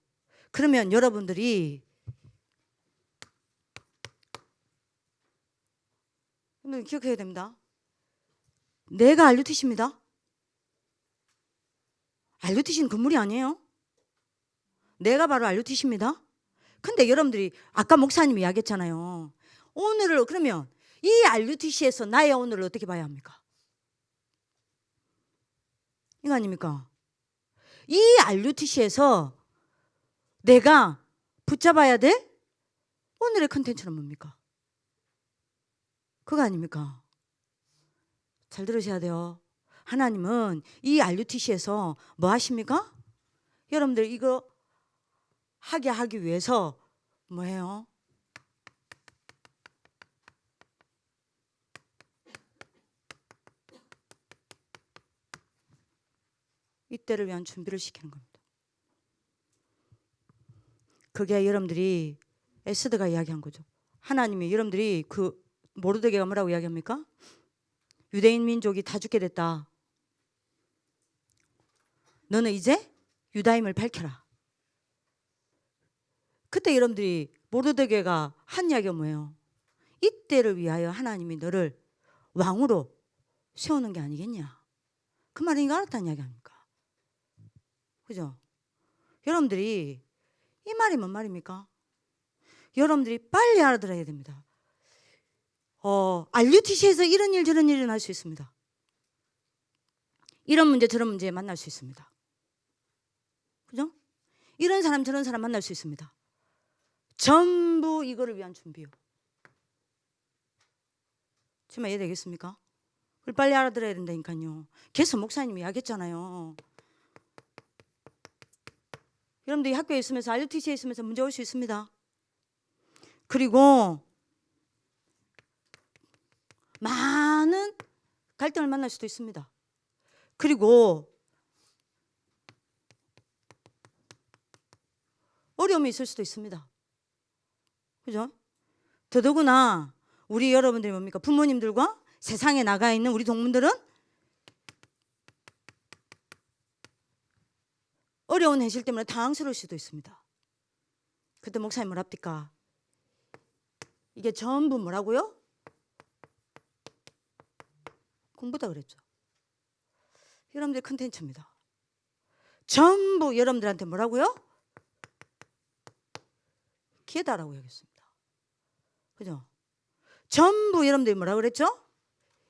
그러면 여러분들이 기억해야 됩니다. 내가 RUTC입니다. RUTC는 건물이 아니에요. 내가 바로 RUTC입니다. 근데 여러분들이 아까 목사님이 이야기했잖아요. 오늘을 그러면 이 RUTC에서 나의 오늘을 어떻게 봐야 합니까? 이거 아닙니까? 이 RUTC에서 내가 붙잡아야 될 오늘의 컨텐츠는 뭡니까? 그거 아닙니까? 잘 들으셔야 돼요. 하나님은 이 RUTC에서 뭐 하십니까? 여러분들 이거 하기 위해서 뭐예요? 이때를 위한 준비를 시키는 겁니다. 그게 여러분들이 에스더가 이야기한 거죠. 하나님이 여러분들이 그 모르드게가 뭐라고 이야기합니까? 유대인 민족이 다 죽게 됐다. 너는 이제 유다임을 밝혀라. 그때 여러분들이 모르드게가 한 이야기가 뭐예요? 이때를 위하여 하나님이 너를 왕으로 세우는 게 아니겠냐. 그 말은 이거 알았다는 이야기 아닙니까? 그죠? 여러분들이 이 말이 뭔 말입니까? 여러분들이 빨리 알아들어야 됩니다. RUTC에서 이런 일 저런 일이 일어날 수 있습니다. 이런 문제 저런 문제 만날 수 있습니다. 그죠? 이런 사람 저런 사람 만날 수 있습니다. 전부 이거를 위한 준비요. 지금 이해되겠습니까? 그걸 빨리 알아들어야 된다니까요. 계속 목사님이 이야기했잖아요. 여러분들이 학교에 있으면서 RUTC에 있으면서 문제 올 수 있습니다. 그리고 많은 갈등을 만날 수도 있습니다. 그리고 어려움이 있을 수도 있습니다. 그죠? 더더구나 우리 여러분들이 뭡니까? 부모님들과 세상에 나가 있는 우리 동문들은 어려운 현실 때문에 당황스러울 수도 있습니다. 그때 목사님 뭐랍니까? 이게 전부 뭐라고요? 공부다 그랬죠. 여러분들 컨텐츠입니다. 전부 여러분들한테 뭐라고요? 기회다라고 얘기했습니다. 그죠? 전부 여러분들이 뭐라고 그랬죠?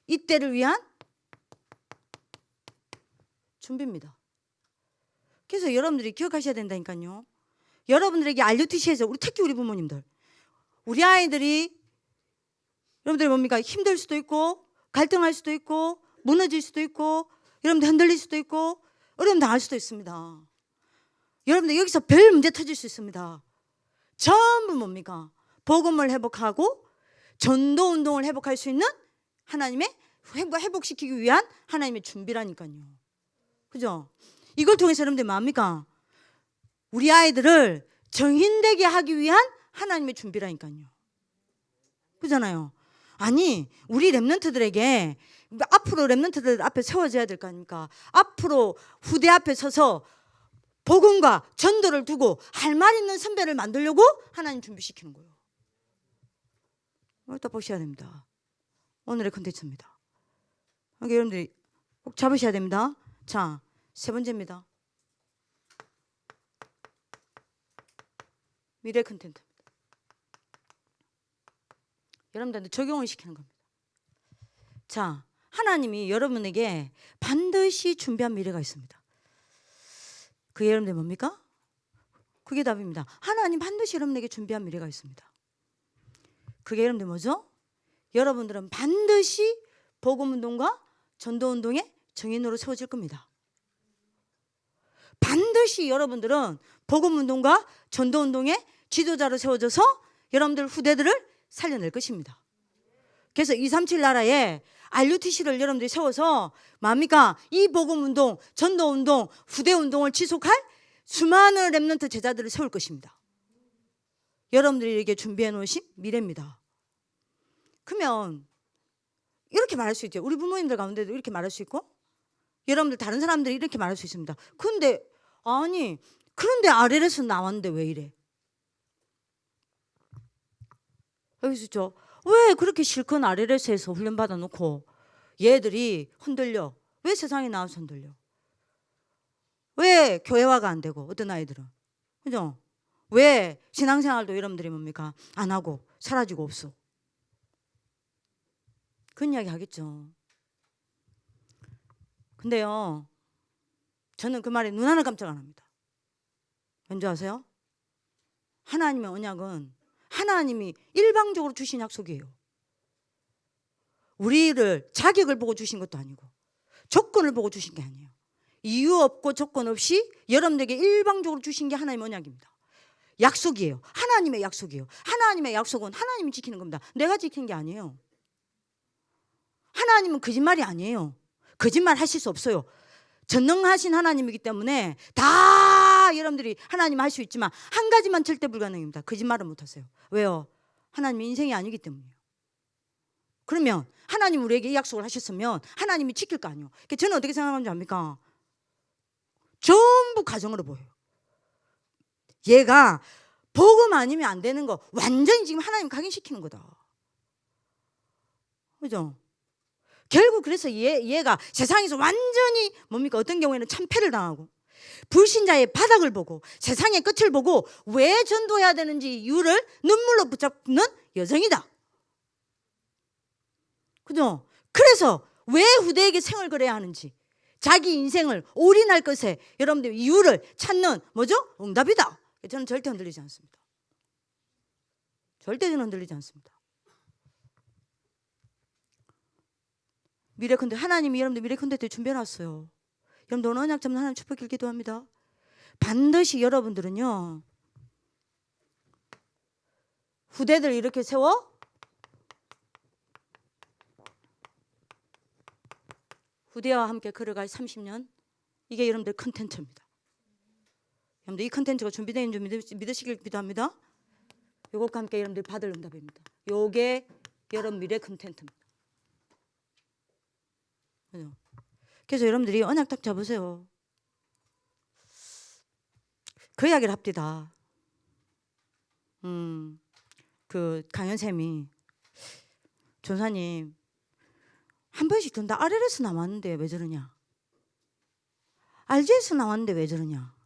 이때를 위한 준비입니다. 그래서 여러분들이 기억하셔야 된다니까요. 여러분들에게 RUTC에서 특히 우리 부모님들, 우리 아이들이 여러분들이 뭡니까? 힘들 수도 있고 갈등할 수도 있고 무너질 수도 있고 여러분들 흔들릴 수도 있고 어려움 당할 수도 있습니다. 여러분들 여기서 별 문제 터질 수 있습니다. 전부 뭡니까? 복음을 회복하고 전도 운동을 회복할 수 있는 하나님의 회복시키기 위한 하나님의 준비라니까요. 그죠? 이걸 통해서 여러분들 뭡니까? 우리 아이들을 정인되게 하기 위한 하나님의 준비라니까요. 그잖아요. 아니 우리 렘넌트들에게 앞으로 렘넌트들 앞에 세워져야 될 거 아닙니까? 앞으로 후대 앞에 서서 복음과 전도를 두고 할 말 있는 선배를 만들려고 하나님 준비시키는 거예요. 이따 보셔야 됩니다. 오늘의 컨텐츠입니다. 여러분들이 꼭 잡으셔야 됩니다. 자, 세 번째입니다. 미래 컨텐츠입니다. 여러분들한테 적용을 시키는 겁니다. 자, 하나님이 여러분에게 반드시 준비한 미래가 있습니다. 그게 여러분들 뭡니까? 그게 답입니다. 하나님 반드시 여러분에게 준비한 미래가 있습니다. 그게 여러분들 뭐죠? 여러분들은 반드시 복음운동과 전도운동의 정인으로 세워질 겁니다. 반드시 여러분들은 복음운동과 전도운동의 지도자로 세워져서 여러분들 후대들을 살려낼 것입니다. 그래서 237 나라에 RUTC를 여러분들이 세워서 뭡니까? 이 복음운동, 전도운동, 후대운동을 지속할 수많은 렘넌트 제자들을 세울 것입니다. 여러분들에게 준비해 놓으신 미래입니다. 그러면 이렇게 말할 수 있죠. 우리 부모님들 가운데도 이렇게 말할 수 있고 여러분들 다른 사람들이 이렇게 말할 수 있습니다. 근데 아니 그런데 아래에서 나왔는데 왜 이래? 여기서 왜 그렇게 실컷 아래에서 훈련받아 놓고 얘들이 흔들려? 왜 세상에 나와서 흔들려? 왜 교회화가 안 되고 어떤 아이들은 그죠? 왜 신앙생활도 여러분들이 뭡니까? 안 하고 사라지고 없어? 그런 이야기 하겠죠. 근데요 저는 그 말에 눈 하나 깜짝 안 합니다. 왠지 아세요? 하나님의 언약은 하나님이 일방적으로 주신 약속이에요. 우리를 자격을 보고 주신 것도 아니고 조건을 보고 주신 게 아니에요. 이유 없고 조건 없이 여러분들에게 일방적으로 주신 게 하나님의 언약입니다. 약속이에요. 하나님의 약속이에요. 하나님의 약속은 하나님이 지키는 겁니다. 내가 지키는 게 아니에요. 하나님은 거짓말이 아니에요. 거짓말 하실 수 없어요. 전능하신 하나님이기 때문에 다 여러분들이 하나님 할 수 있지만 한 가지만 절대 불가능입니다. 거짓말을 못 하세요. 왜요? 하나님의 인생이 아니기 때문이에요. 그러면 하나님 우리에게 이 약속을 하셨으면 하나님이 지킬 거 아니에요. 그러니까 저는 어떻게 생각하는지 압니까? 전부 가정으로 보여요. 얘가 복음 아니면 안 되는 거 완전히 지금 하나님 각인시키는 거다. 그죠? 결국 그래서 얘가 세상에서 완전히 뭡니까? 어떤 경우에는 참패를 당하고 불신자의 바닥을 보고 세상의 끝을 보고 왜 전도해야 되는지 이유를 눈물로 붙잡는 여정이다. 그죠? 그래서 왜 후대에게 생을 걸어야 하는지 자기 인생을 올인할 것에 여러분들 이유를 찾는 뭐죠? 응답이다. 저는 절대 흔들리지 않습니다. 절대 저는 흔들리지 않습니다. 미래 콘텐츠 하나님이 여러분들 미래 콘텐츠 준비해놨어요. 여러분들 오늘 언약 잡는 하나님 축복길 기도합니다. 반드시 여러분들은요 후대들 이렇게 세워 후대와 함께 걸어갈 30년 이게 여러분들 컨텐츠입니다. 여러분들 이 컨텐츠가 준비되어 있는 줄 믿으시길 기도합니다. 이것과 함께 여러분들 받을 응답입니다. 이게 여러분 미래 컨텐츠입니다. 그래서 여러분들이 언약 딱 잡으세요. 그 이야기를 합디다. 그 강연쌤이 전사님 한 번씩 든다. RL에서 나왔는데 왜 저러냐? RG에서 나왔는데 왜 저러냐?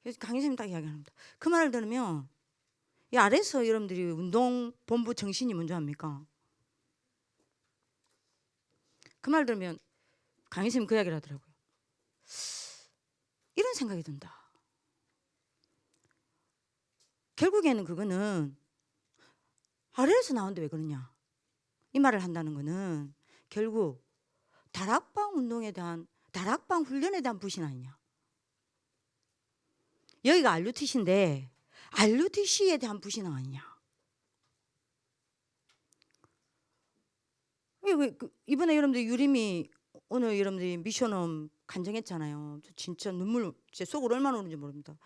그래서 강연쌤이 딱 이야기합니다. 그 말을 들으면 이 아래에서 여러분들이 운동본부 정신이 먼저 합니까? 그 말 들으면 강희쌤이 그 이야기를 하더라고요. 이런 생각이 든다. 결국에는 그거는 아래에서 나오는데 왜 그러냐? 이 말을 한다는 거는 결국 다락방 운동에 대한 다락방 훈련에 대한 불신 아니냐? 여기가 RUTC인데 RUTC에 대한 불신 아니냐? 이번에 여러분들 유림이 오늘 여러분들이 미션홈 간증했잖아요. 진짜 눈물 제 속으로 얼마나 오는지 모릅니다.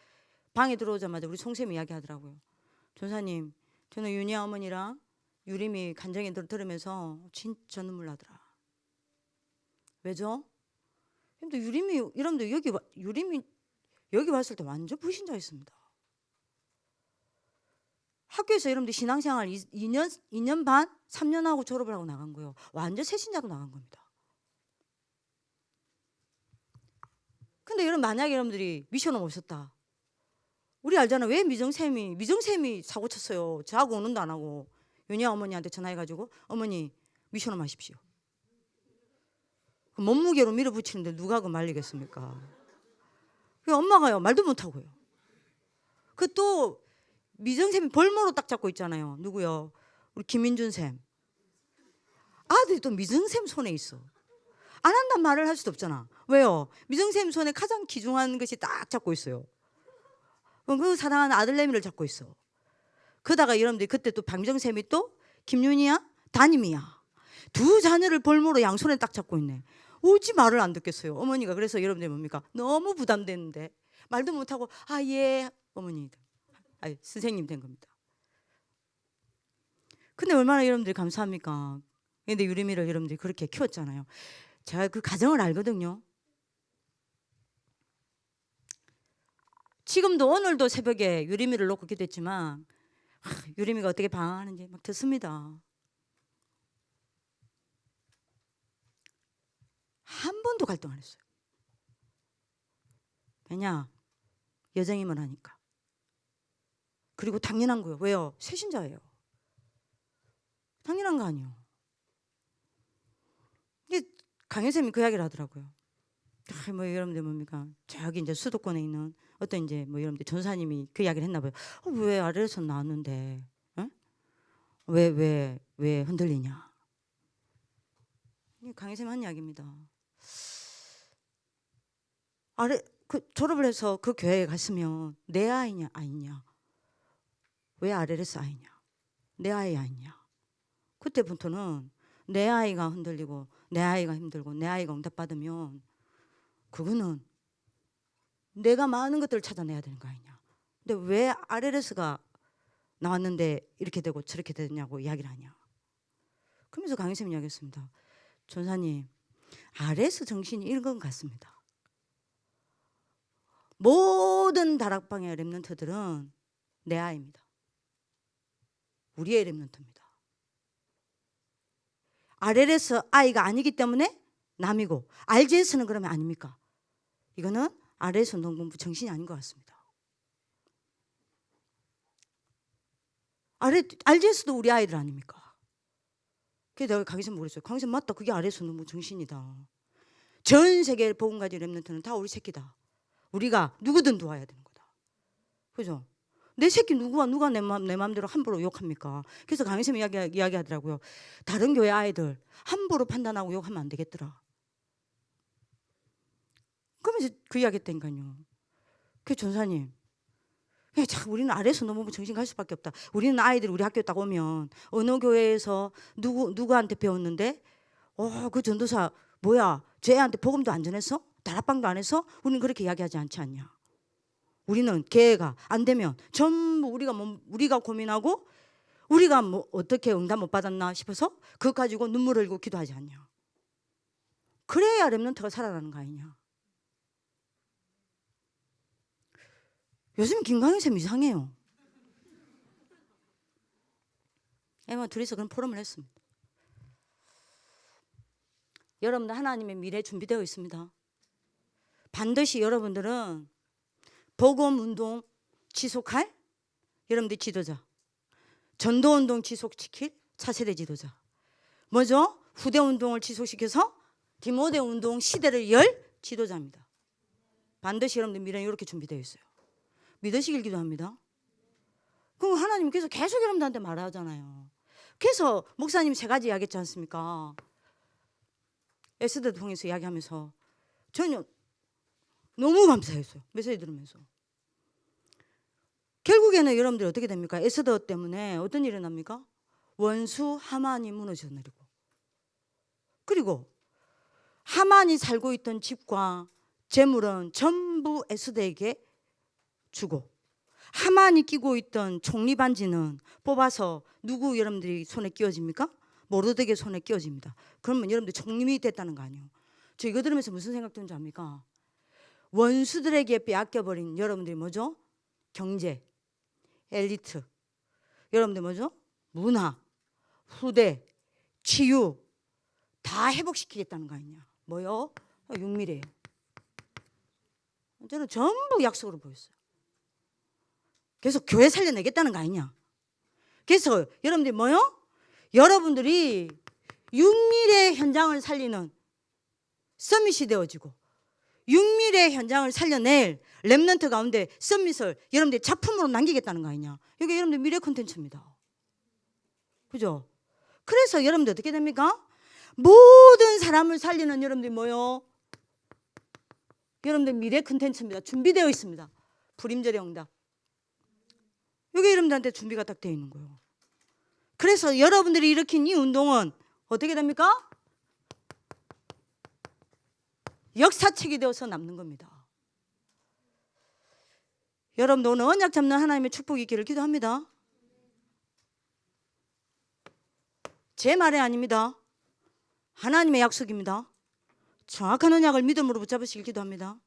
방에 들어오자마자 우리 송쌤이 이야기하더라고요. 전사님, 저는 윤희아 어머니랑 유림이 간증에 들으면서 진짜 눈물 나더라. 왜죠? 여러분들 유림이 여기 왔을 때 완전 불신자였습니다. 학교에서 여러분들 신앙생활 2년 반, 3년 하고 졸업을 하고 나간 거예요. 완전 새신자로 나간 겁니다. 근데 여러분 만약에 여러분들이 미션을 오셨다. 우리 알잖아. 왜 미정쌤이 사고 쳤어요. 저하고 오는도 안 하고 윤희아 어머니한테 전화해가지고 어머니 미션을 하십시오. 그 몸무게로 밀어붙이는데 누가 그 말리겠습니까? 그 엄마가요 말도 못하고요. 그 또 미정쌤이 볼모로 딱 잡고 있잖아요. 누구요? 우리 김민준 쌤. 아들이 또 미정쌤 손에 있어. 안 한단 말을 할 수도 없잖아. 왜요? 미정쌤 손에 가장 귀중한 것이 딱 잡고 있어요. 그 사랑하는 아들내미를 잡고 있어. 그러다가 여러분들이 그때 또 방정쌤이 또 김윤희야? 담임이야. 두 자녀를 볼모로 양손에 딱 잡고 있네. 어찌 말을 안 듣겠어요. 어머니가 그래서 여러분들 뭡니까? 너무 부담되는데 말도 못하고 예 어머니 선생님 된 겁니다. 근데 얼마나 여러분들이 감사합니까? 근데 유리미를 여러분들이 그렇게 키웠잖아요. 제가 그 가정을 알거든요. 지금도 오늘도 새벽에 유리미를 놓고 기도했지만 유리미가 어떻게 방황하는지 막 듣습니다. 한 번도 갈등 안 했어요. 왜냐? 여정임을 하니까. 그리고 당연한 거예요. 왜요? 새신자예요. 당연한 거 아니에요. 강혜쌤이 그 이야기를 하더라고요. 뭐 여러분들 뭡니까? 저기 이제 수도권에 있는 어떤 이제 뭐 여러분들 전사님이 그 이야기를 했나 봐요. 왜 아래에서 나왔는데 왜 흔들리냐? 강혜쌤 한 이야기입니다. 졸업을 해서 그 교회에 갔으면 내 아이냐 아이냐? 왜 아래에서 아이냐? 내 아이 아니냐? 그때부터는 내 아이가 흔들리고 내 아이가 힘들고 내 아이가 응답받으면 그거는 내가 많은 것들을 찾아내야 되는 거 아니냐. 근데 왜 RLS가 나왔는데 이렇게 되고 저렇게 되냐고 이야기를 하냐. 그러면서 강희쌤이 이야기했습니다. 전사님, RS 정신이 이런 것 같습니다. 모든 다락방의 랩런트들은 내 아이입니다. 우리의 랩런트입니다. RLS 아이가 아니기 때문에 남이고 RGS는 그러면 아닙니까? 이거는 RS 운동본부 정신이 아닌 것 같습니다. RGS도 우리 아이들 아닙니까? 그래서 내가 강희쌤 모르겠어요. 강희쌤 맞다. 그게 RS 운동본부 정신이다. 전 세계 복음가지 랩런트는 다 우리 새끼다. 우리가 누구든 도와야 되는 거다. 그죠? 내 새끼 누가 내 마음대로 함부로 욕합니까? 그래서 강희쌤 이야기하더라고요. 다른 교회 아이들 함부로 판단하고 욕하면 안 되겠더라. 그러면서 그 이야기 했다니까요. 그 전사님, 참 우리는 아래에서 너무 정신 갈 수밖에 없다. 우리는 아이들이 우리 학교 딱 오면 어느 교회에서 누구한테 배웠는데 그 전도사 뭐야? 쟤 애한테 복음도 안 전했어? 다락방도 안 했어? 우리는 그렇게 이야기하지 않지 않냐? 우리는 기회가 안 되면 전부 우리가 고민하고 우리가 뭐 어떻게 응답 못 받았나 싶어서 그거 가지고 눈물 흘리고 기도하지 않냐? 그래야 렘넌트가 살아나는 거 아니냐? 요즘 김광현 쌤 이상해요. 둘이서 그런 포럼을 했습니다. 여러분들 하나님의 미래 준비되어 있습니다. 반드시 여러분들은 복음운동 지속할 여러분들 지도자, 전도운동 지속시킬 차세대 지도자, 뭐죠? 후대운동을 지속시켜서 디모데운동 시대를 열 지도자입니다. 반드시 여러분들 미래는 이렇게 준비되어 있어요. 믿으시길 기도합니다. 그럼 하나님께서 계속 여러분들한테 말하잖아요. 그래서 목사님 3가지 이야기했지 않습니까? 에스더 통해서 이야기하면서 저는 너무 감사했어요. 메시지 들으면서. 결국에는 여러분들이 어떻게 됩니까? 에스더 때문에 어떤 일이 납니까? 원수 하만이 무너져 내리고, 그리고 하만이 살고 있던 집과 재물은 전부 에스더에게 주고, 하만이 끼고 있던 총리 반지는 뽑아서 누구 여러분들이 손에 끼워집니까? 모르드게 손에 끼워집니다. 그러면 여러분들 총림이 됐다는 거 아니에요? 저 이거 들으면서 무슨 생각 드는지 압니까? 원수들에게 빼앗겨버린 여러분들이 뭐죠? 경제, 엘리트, 여러분들 뭐죠? 문화, 후대, 치유 다 회복시키겠다는 거 아니냐? 뭐요? 육미래예요. 저는 전부 약속으로 보였어요. 그래서 교회 살려내겠다는 거 아니냐? 그래서 여러분들이 뭐요? 여러분들이 육미래 현장을 살리는 서밋이 되어지고, 육미래 현장을 살려낼 렘넌트 가운데 서밋을 여러분들이 작품으로 남기겠다는 거 아니냐? 이게 여러분들 미래 콘텐츠입니다. 그죠? 그래서 여러분들 어떻게 됩니까? 모든 사람을 살리는 여러분들이 뭐요? 여러분들 미래 콘텐츠입니다. 준비되어 있습니다. 불임절의 응답. 이게 여러분들한테 준비가 딱 되어 있는 거예요. 그래서 여러분들이 일으킨 이 운동은 어떻게 됩니까? 역사책이 되어서 남는 겁니다. 여러분들 오늘 언약 잡는 하나님의 축복이 있기를 기도합니다. 제 말이 아닙니다. 하나님의 약속입니다. 정확한 언약을 믿음으로 붙잡으시길 기도합니다.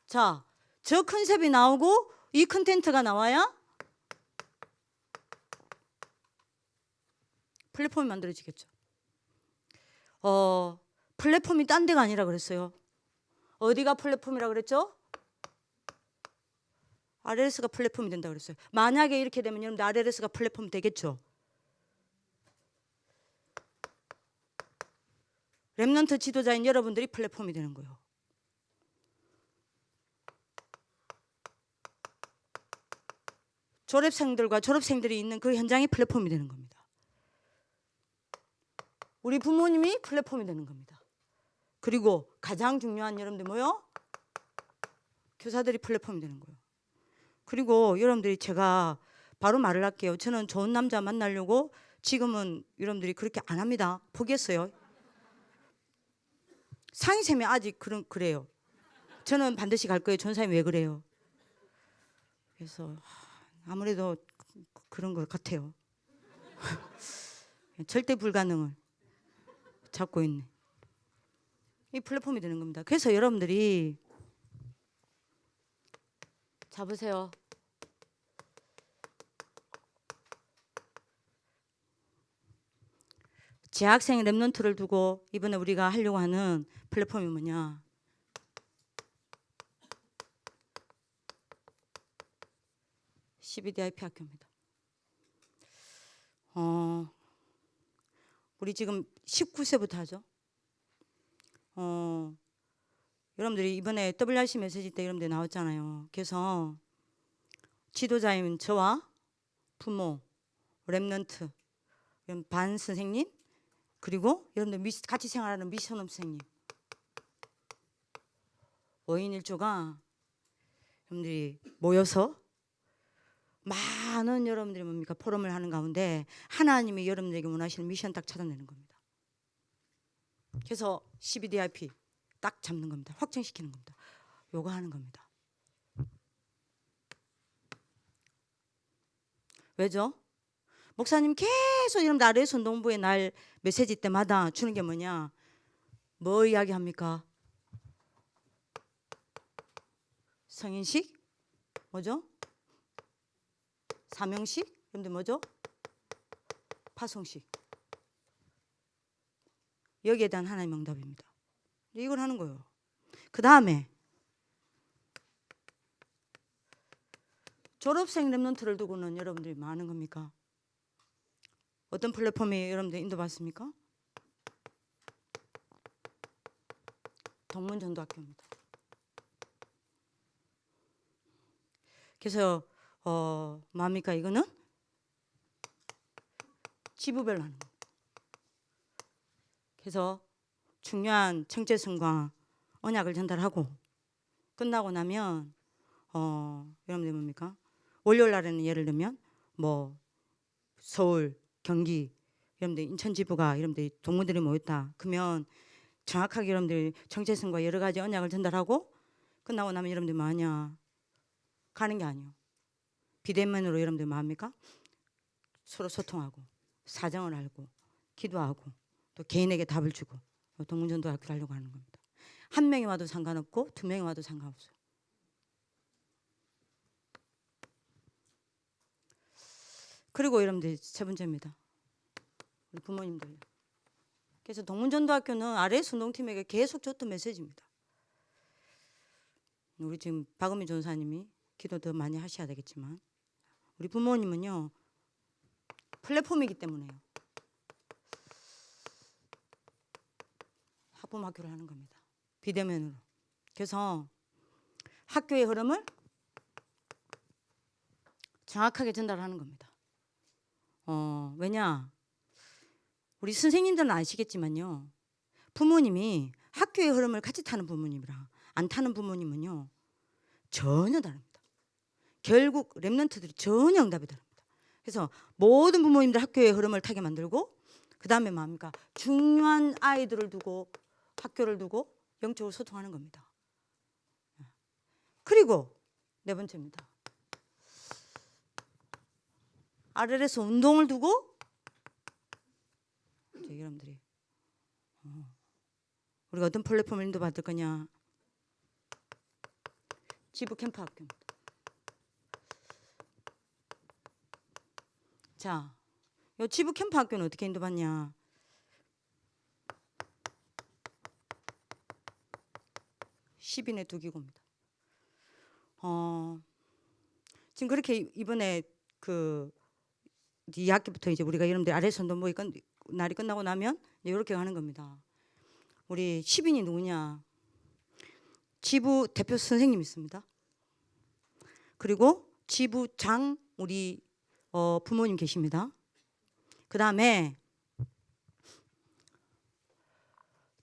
자, 저 컨셉이 나오고 이 컨텐츠가 나와야 플랫폼이 만들어지겠죠. 플랫폼이 딴 데가 아니라 그랬어요. 어디가 플랫폼이라 그랬죠? RLS가 플랫폼이 된다 그랬어요. 만약에 이렇게 되면 여러분들 RLS가 플랫폼 되겠죠. 렘넌트 지도자인 여러분들이 플랫폼이 되는 거예요. 졸업생들과 졸업생들이 있는 그 현장이 플랫폼이 되는 겁니다. 우리 부모님이 플랫폼이 되는 겁니다. 그리고 가장 중요한 여러분들 뭐요? 교사들이 플랫폼이 되는 거예요. 그리고 여러분들이 제가 바로 말을 할게요. 저는 좋은 남자 만나려고 지금은 여러분들이 그렇게 안 합니다. 포기했어요. 상희쌤이 아직 그래요. 저는 반드시 갈 거예요. 전사님이 왜 그래요? 그래서 아무래도 그런 것 같아요. 절대 불가능을 잡고 있네. 이 플랫폼이 되는 겁니다. 그래서 여러분들이 잡으세요. 재학생 랩넌트를 두고 이번에 우리가 하려고 하는 플랫폼이 뭐냐? CBDIP 학교입니다. 우리 지금 19세부터 하죠. 여러분들이 이번에 WRC 메시지 때 여러분들 나왔잖아요. 그래서 지도자인 저와 부모, 랩넌트, 반 선생님, 그리고 여러분들 같이 생활하는 미션업 선생님 5인 1조가 여러분들이 모여서 많은 여러분들이 뭡니까 포럼을 하는 가운데 하나님이 여러분들에게 원하시는 미션 딱 찾아내는 겁니다. 그래서 CBDIP 딱 잡는 겁니다. 확정시키는 겁니다. 요거 하는 겁니다. 왜죠? 목사님 계속 여러분들 RS 운동부의 날 메시지 때마다 주는 게 뭐냐? 뭐 이야기합니까? 성인식? 뭐죠? 사명식? 여러분들 뭐죠? 파송식. 여기에 대한 하나님의 응답입니다. 이걸 하는 거예요. 그 다음에 졸업생 랩넌트를 두고는 여러분들이 뭐 하는 겁니까? 어떤 플랫폼이 여러분들 인도받습니까? 동문전도학교입니다. 그래서 뭡니까 이거는? 지부별로 하는 겁니다. 그래서 중요한 정체성과 언약을 전달하고 끝나고 나면 여러분들 뭡니까? 월요일 날에는 예를 들면 뭐 서울, 경기, 여러분들 인천 지부가 여러분들 동문들이 모였다. 그러면 정확하게 여러분들 정체성과 여러 가지 언약을 전달하고 끝나고 나면 여러분들 뭐 하냐? 가는 게 아니에요. 비대면으로 여러분들 뭐 합니까? 서로 소통하고 사정을 알고 기도하고 또 개인에게 답을 주고 동문전도학교를 하려고 하는 겁니다. 한 명이 와도 상관없고 두 명이 와도 상관없어요. 그리고 여러분들 세 번째입니다. 우리 부모님들. 그래서 동문전도학교는 RS 운동팀에게 계속 줬던 메시지입니다. 우리 지금 박은미 전사님이 기도 더 많이 하셔야 되겠지만 우리 부모님은요 플랫폼이기 때문에요. 학부모학교를 하는 겁니다. 비대면으로. 그래서 학교의 흐름을 정확하게 전달하는 겁니다. 왜냐? 우리 선생님들은 아시겠지만요. 부모님이 학교의 흐름을 같이 타는 부모님이랑 안 타는 부모님은요. 전혀 다릅니다. 결국 랩넌트들이 전혀 응답이 다릅니다. 그래서 모든 부모님들 학교의 흐름을 타게 만들고 그 다음에 뭡니까? 중요한 아이들을 두고 학교를 두고 영적으로 소통하는 겁니다. 그리고 네 번째입니다. RLS 운동을 두고 여러분들이. 우리가 어떤 플랫폼을 인도받을 거냐? 지부 캠프 학교입니다. 자, 이 지부 캠프 학교는 어떻게 인도받냐? 시빈의 두 기고입니다. 지금 그렇게 이번에 그 2학기부터 이제 우리가 여러분들 아래선 논문이 날이 끝나고 나면 이렇게 가는 겁니다. 우리 시빈이 누구냐? 지부 대표 선생님 있습니다. 그리고 지부장 우리 부모님 계십니다. 그 다음에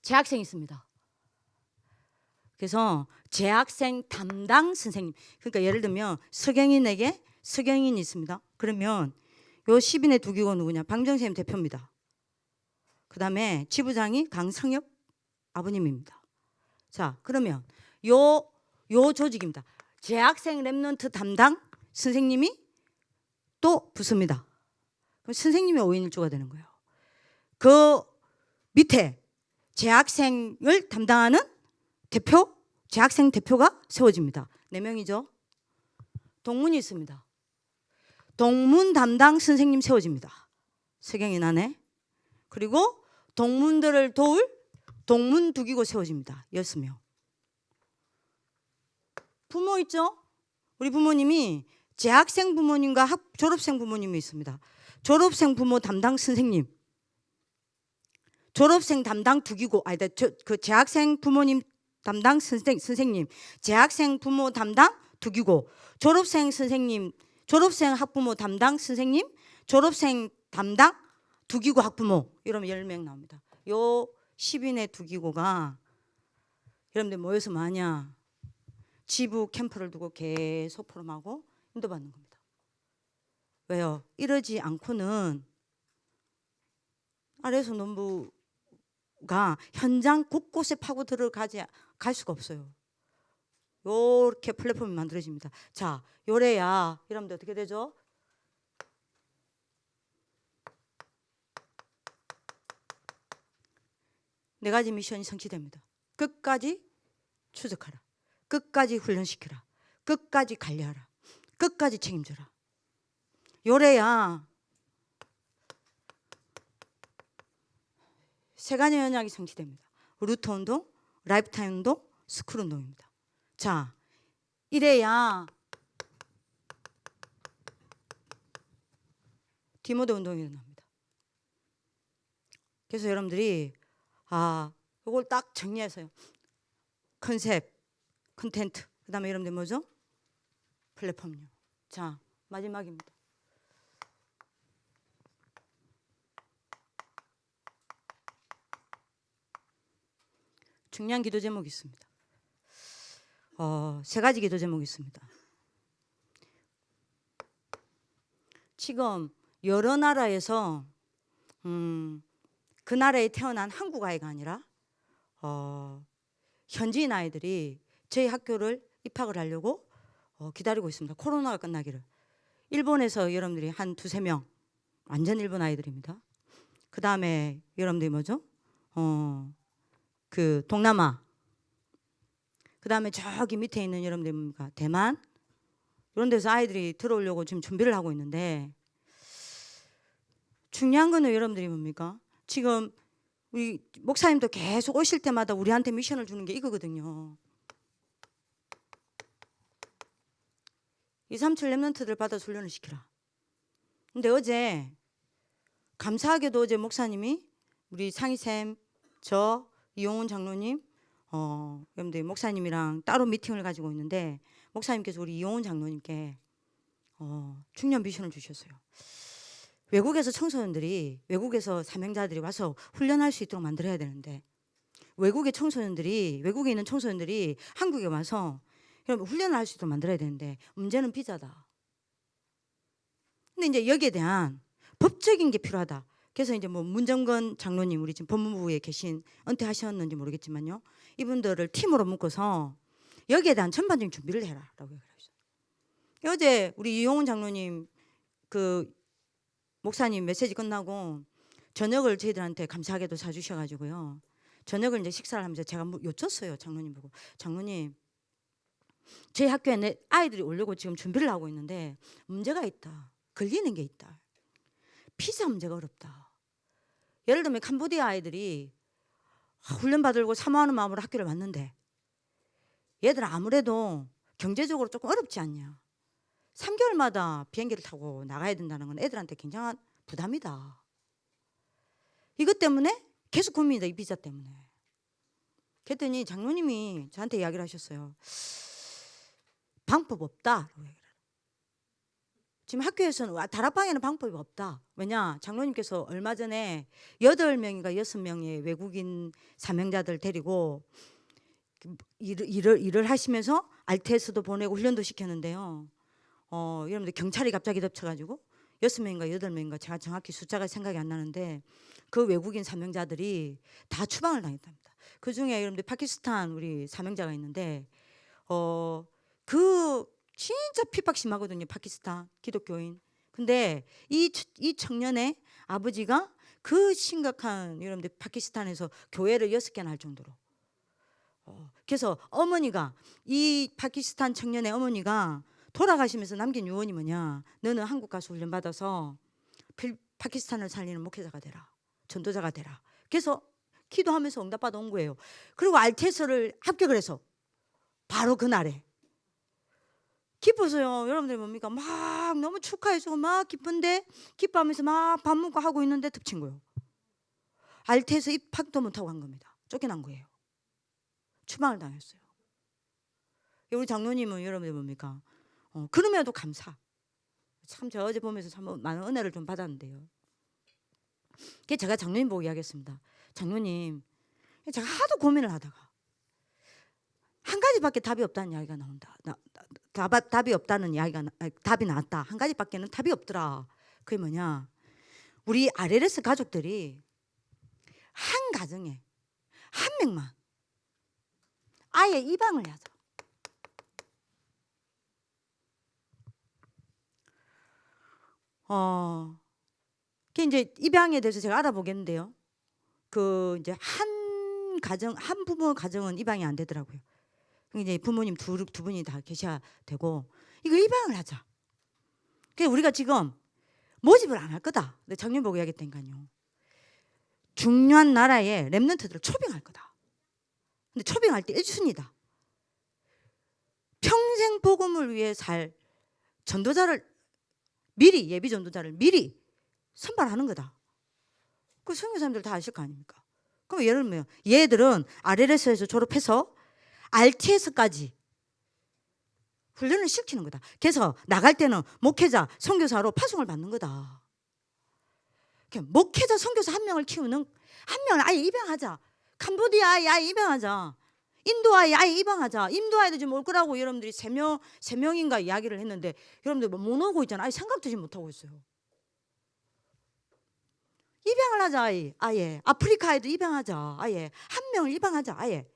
재학생 있습니다. 그래서 재학생 담당 선생님. 그러니까 예를 들면 서경인에게 서경인이 있습니다. 그러면 요 시빈의 두 기고 누구냐? 방정선생님 대표입니다. 그 다음에 지부장이 강성엽 아버님입니다. 자, 그러면 요 조직입니다. 재학생 랩런트 담당 선생님이 또 부서입니다. 그럼 선생님이 5인 1조가 되는 거예요. 그 밑에 재학생을 담당하는 대표, 재학생 대표가 세워집니다. 4명이죠. 동문이 있습니다. 동문 담당 선생님 세워집니다. 서경인 안에. 그리고 동문들을 도울 동문 두 기고 세워집니다. 6명. 부모 있죠? 우리 부모님이 재학생 부모님과 졸업생 부모님이 있습니다. 졸업생 부모 담당 선생님, 졸업생 담당 두 기고, 그 재학생 부모님 담당 선생님, 재학생 부모 담당 두 기고, 졸업생 선생님, 졸업생 학부모 담당 선생님, 졸업생 담당 두 기고 학부모, 이러면 10명 나옵니다. 요 10인의 두 기고가 여러분들 모여서 뭐하냐? 지부 캠프를 두고 계속 포럼하고 인도받는 겁니다. 왜요? 이러지 않고는 아래에서 논부가 현장 곳곳에 파고 갈 수가 없어요. 요렇게 플랫폼이 만들어집니다. 자, 요래야 여러분들 어떻게 되죠? 네 가지 미션이 성취됩니다. 끝까지 추적하라. 끝까지 훈련시켜라. 끝까지 관리하라. 끝까지 책임져라. 요래야 세 가지 연약이 성취됩니다. 루트 운동, 라이프타임 운동, 스쿨 운동입니다. 자, 이래야 디모데 운동이 일어납니다. 그래서 여러분들이 이걸 딱 정리해서요. 컨셉, 컨텐트, 그 다음에 여러분들 뭐죠? 플랫폼요. 자, 마지막입니다. 중요한 기도 제목이 있습니다. 세 가지 기도 제목이 있습니다. 지금 여러 나라에서 그 나라에 태어난 한국 아이가 아니라 현지인 아이들이 저희 학교를 입학을 하려고 기다리고 있습니다. 코로나가 끝나기를. 일본에서 여러분들이 한 2-3명 완전 일본 아이들입니다. 그 다음에 여러분들이 뭐죠? 그 동남아, 그 다음에 저기 밑에 있는 여러분들이 뭡니까? 대만, 이런 데서 아이들이 들어오려고 지금 준비를 하고 있는데, 중요한 거는 여러분들이 뭡니까? 지금 우리 목사님도 계속 오실 때마다 우리한테 미션을 주는 게 이거거든요. 237 랩런트들 받아서 훈련을 시키라. 근데 어제 감사하게도 어제 목사님이 우리 상희쌤, 저 이용훈 장로님, 여러분들 목사님이랑 따로 미팅을 가지고 있는데, 목사님께서 우리 이용훈 장로님께 중요한 미션을 주셨어요. 외국에서 청소년들이, 외국에서 사명자들이 와서 훈련할 수 있도록 만들어야 되는데, 외국에 있는 청소년들이 한국에 와서 여러분 훈련을 할 수 있도록 만들어야 되는데, 문제는 비자다. 근데 이제 여기에 대한 법적인 게 필요하다. 그래서 이제 뭐 문정건 장로님, 우리 지금 법무부에 계신, 은퇴하셨는지 모르겠지만요, 이분들을 팀으로 묶어서 여기에 대한 전반적인 준비를 해라라고 얘기를 하셨어요. 어제 우리 이용훈 장로님 그 목사님 메시지 끝나고 저녁을 저희들한테 감사하게도 사주셔가지고요. 저녁을 이제 식사를 하면서 제가 여쭸어요. 장로님 보고. 장로님, 저희 학교에 내 아이들이 오려고 지금 준비를 하고 있는데 문제가 있다. 걸리는 게 있다. 비자 문제가 어렵다. 예를 들면 캄보디아 아이들이 훈련 받으려고 사모하는 마음으로 학교를 왔는데 얘들은 아무래도 경제적으로 조금 어렵지 않냐. 3개월마다 비행기를 타고 나가야 된다는 건 애들한테 굉장한 부담이다. 이것 때문에 계속 고민이다. 이 비자 때문에. 그랬더니 장로님이 저한테 이야기를 하셨어요. 방법 없다. 지금 학교에서는 다락방에는 방법이 없다. 왜냐? 장로님께서 얼마 전에 8명인가 6명의 외국인 사명자들 데리고 일을 하시면서 알테스도 보내고 훈련도 시켰는데요. 여러분들 경찰이 갑자기 덮쳐가지고 6명인가 8명인가 제가 정확히 숫자가 생각이 안 나는데 그 외국인 사명자들이 다 추방을 당했답니다. 그 중에 여러분들 파키스탄 우리 사명자가 있는데 그 진짜 핍박 심하거든요. 파키스탄 기독교인. 근데 이 청년의 아버지가 그 심각한 여러분들 파키스탄에서 교회를 6개나 할 정도로. 그래서 어머니가 이 파키스탄 청년의 어머니가 돌아가시면서 남긴 유언이 뭐냐. 너는 한국 가서 훈련 받아서 파키스탄을 살리는 목회자가 되라. 전도자가 되라. 그래서 기도하면서 응답받아 온 거예요. 그리고 알테스를 합격을 해서 바로 그날에 기뻐서요. 여러분들 뭡니까? 막 너무 축하해주고 막 기쁜데 기뻐하면서 막 밥 먹고 하고 있는데 덮친 거예요. 알테스 입학도 못하고 간 겁니다. 쫓겨난 거예요. 추방을 당했어요. 우리 장로님은 여러분들 뭡니까? 그럼에도 감사. 참 제가 어제 보면서 참 많은 은혜를 좀 받았는데요. 그게 제가 장로님 보고 이야기했습니다. 장로님, 제가 하도 고민을 하다가 한 가지밖에 답이 없다는 이야기가 나온다. 답이 없다는 이야기가 답이 나왔다. 한 가지밖에는 답이 없더라. 그게 뭐냐? 우리 RLS 가족들이 한 가정에 한 명만 아예 입양을 하자. 그 이제 입양에 대해서 제가 알아보겠는데요. 그 이제 한 가정 한 부모 가정은 입양이 안 되더라고요. 이제 부모님 두 분이 다 계셔야 되고 이거 입양을 하자. 그래서 우리가 지금 모집을 안 할 거다. 근데 작년 보고 이야기했다니까요. 중요한 나라의 렘넌트들을 초빙할 거다. 근데 초빙할 때 1순위다. 평생 복음을 위해 살 전도자를 미리 예비 전도자를 미리 선발하는 거다. 그 선교사님들 다 아실 거 아닙니까? 그럼 예를 들면 얘들은 RLS에서 졸업해서 RTS까지 훈련을 시키는 거다. 그래서 나갈 때는 목회자, 선교사로 파송을 받는 거다. 목회자, 선교사 한 명을 키우는 한 명을 아예 입양하자. 캄보디아 아예 입양하자. 인도 아예 입양하자. 인도 아이도 지금 올 거라고 여러분들이 3명인가 이야기를 했는데 여러분들 못 오고 있잖아. 아예 생각도 지금 못 하고 있어요. 입양을 하자. 아예 아프리카에도 입양하자. 아예 한 명을 입양하자. 아예.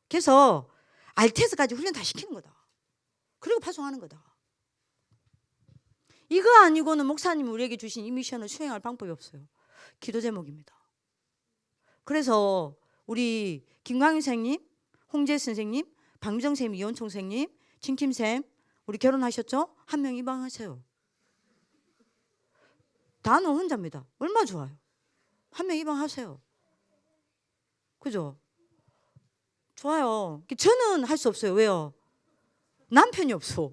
그래서 알테스까지 훈련 다 시키는 거다. 그리고 파송하는 거다. 이거 아니고는 목사님이 우리에게 주신 이 미션을 수행할 방법이 없어요. 기도 제목입니다. 그래서 우리 김광희 선생님, 홍재 선생님, 박유정 선생님, 이원총 선생님, 진킴 쌤, 우리 결혼하셨죠? 한 명 입양하세요. 다 너 혼자입니다. 얼마나 좋아요. 한 명 입양하세요. 그죠? 좋아요. 저는 할 수 없어요. 왜요? 남편이 없어.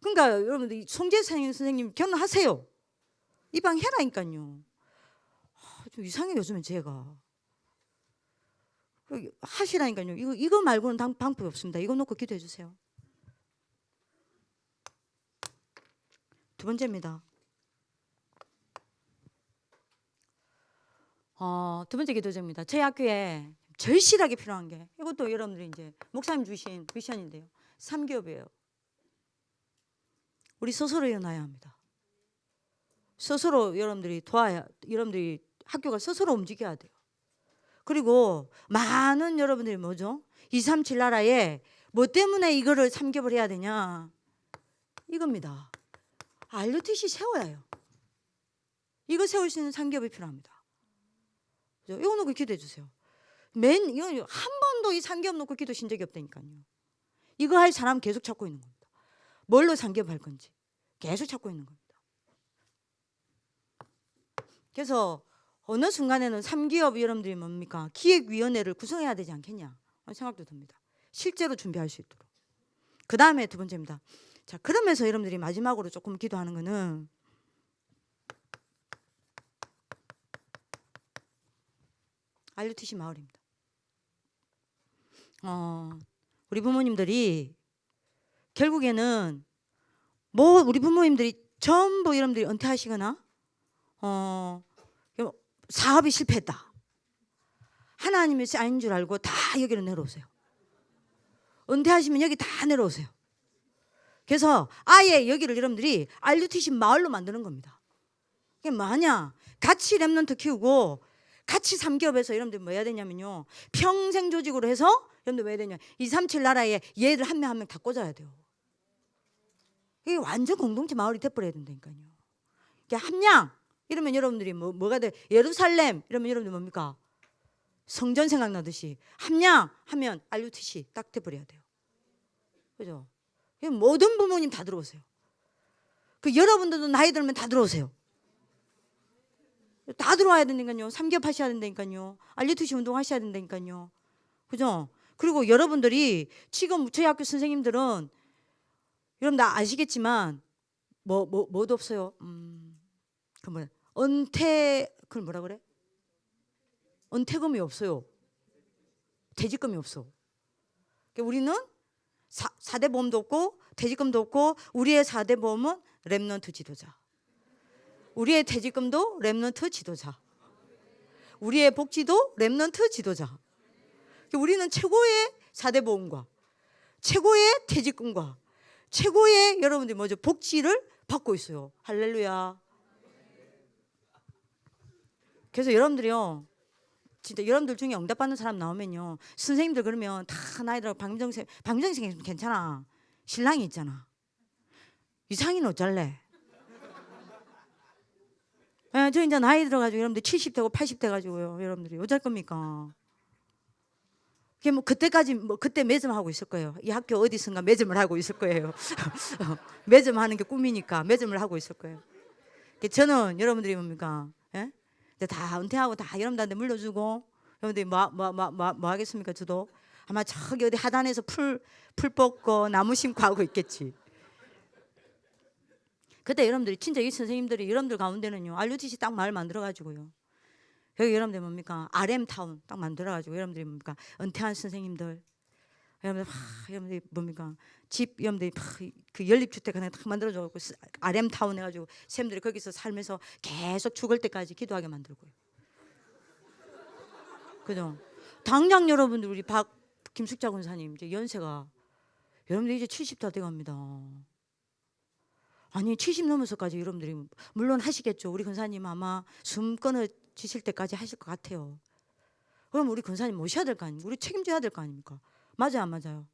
그러니까 여러분들 송재 선생님 결혼하세요. 입양해라니까요. 좀 이상해요 요즘에 제가. 하시라니까요. 이거 말고는 방법이 없습니다. 이거 놓고 기도해 주세요. 두 번째입니다. 두 번째 기도제입니다. 저희 학교에 절실하게 필요한 게 이것도 여러분들이 이제 목사님 주신 미션인데요. 3기업이에요. 우리 스스로 일어나야 합니다. 스스로 여러분들이 도와야, 여러분들이 학교가 스스로 움직여야 돼요. 그리고 많은 여러분들이 뭐죠? 237 나라에 뭐 때문에 이거를 3기업을 해야 되냐? 이겁니다. RUTC 세워야 해요. 이거 세울 수 있는 삼기업이 필요합니다. 이거 놓고 기도해 주세요. 이거 한 번도 이 삼기업 놓고 기도신 적이 없다니까요. 이거 할 사람 계속 찾고 있는 겁니다. 뭘로 삼기업 할 건지 계속 찾고 있는 겁니다. 그래서 어느 순간에는 삼기업 여러분들이 뭡니까? 기획위원회를 구성해야 되지 않겠냐 생각도 듭니다. 실제로 준비할 수 있도록. 그 다음에 두 번째입니다. 자, 그러면서 여러분들이 마지막으로 조금 기도하는 거는 RUTC 마을입니다. 우리 부모님들이 결국에는 우리 부모님들이 전부 여러분들이 은퇴하시거나 사업이 실패했다. 하나님의 아닌 줄 알고 다 여기로 내려오세요. 은퇴하시면 여기 다 내려오세요. 그래서 아예 여기를 여러분들이 RUTC 마을로 만드는 겁니다. 이게 뭐냐? 같이 랩런트 키우고 같이 삼기업에서 여러분들 뭐 해야 되냐면요. 평생 조직으로 해서 여러분들 뭐 해야 되냐. 237 나라에 얘를 한 명 한 명 다 꽂아야 돼요. 이게 완전 공동체 마을이 돼버려야 된다니까요. 이게 함량 이러면 여러분들이 뭐가 돼? 예루살렘 이러면 여러분들 뭡니까? 성전 생각나듯이 함량 하면 RUTC 딱 돼버려야 돼요. 그죠? 모든 부모님 다 들어오세요. 그 여러분들도 나이 들면 다 들어오세요. 다 들어와야 된다니까요. 삼기업 하셔야 된다니까요. RUTC 운동 하셔야 된다니까요. 그죠? 그리고 여러분들이 지금 저희 학교 선생님들은 여러분 다 아시겠지만 뭐도 없어요. 그 뭐야? 그걸 뭐라 그래? 은퇴금이 없어요. 퇴직금이 없어. 그러니까 우리는 4대 보험도 없고 퇴직금도 없고 우리의 4대 보험은 랩런트 지도자. 우리의 퇴직금도 랩런트 지도자. 우리의 복지도 랩런트 지도자. 그러니까 우리는 최고의 4대 보험과 최고의 퇴직금과 최고의 여러분들 뭐죠? 복지를 받고 있어요. 할렐루야. 그래서 여러분들이요. 진짜 여러분들 중에 응답받는 사람 나오면요. 선생님들 그러면 다 나이들하고 방정생 괜찮아. 신랑이 있잖아. 이상이는 어쩔래? 저 이제 나이 들어가지고 여러분들 70대고 80대 가지고요. 여러분들이 어쩔 겁니까? 그게 그때까지 그때 매점하고 있을 거예요. 이 학교 어디선가 매점을 하고 있을 거예요. 매점하는 게 꿈이니까 매점을 하고 있을 거예요. 저는 여러분들이 뭡니까? 예? 다 은퇴하고 다 여러분들한테 물려주고 여러분들이 뭐 하겠습니까? 저도 아마 저기 어디 하단에서 풀 뽑고 나무 심고 하고 있겠지. 그때 여러분들이 진짜 이 선생님들이 여러분들 가운데는요 RUTC 딱 마을 만들어가지고요 여기 여러분들 뭡니까 RM타운 딱 만들어가지고 여러분들이 뭡니까 은퇴한 선생님들 여러분들이 뭡니까 집 여러분들이 그 연립주택 하나 딱 만들어줘갖고 RM타운 해가지고 쌤들이 거기서 살면서 계속 죽을 때까지 기도하게 만들고요. 그죠? 당장 여러분들 우리 김숙자 권사님 이제 연세가 여러분들 이제 70다 돼갑니다. 아니 70 넘어서까지 여러분들이 물론 하시겠죠. 우리 권사님 아마 숨 끊어지실 때까지 하실 것 같아요. 그럼 우리 권사님 모셔야 될 거 아닙니까? 우리 책임져야 될 거 아닙니까? 맞아요 안 맞아요?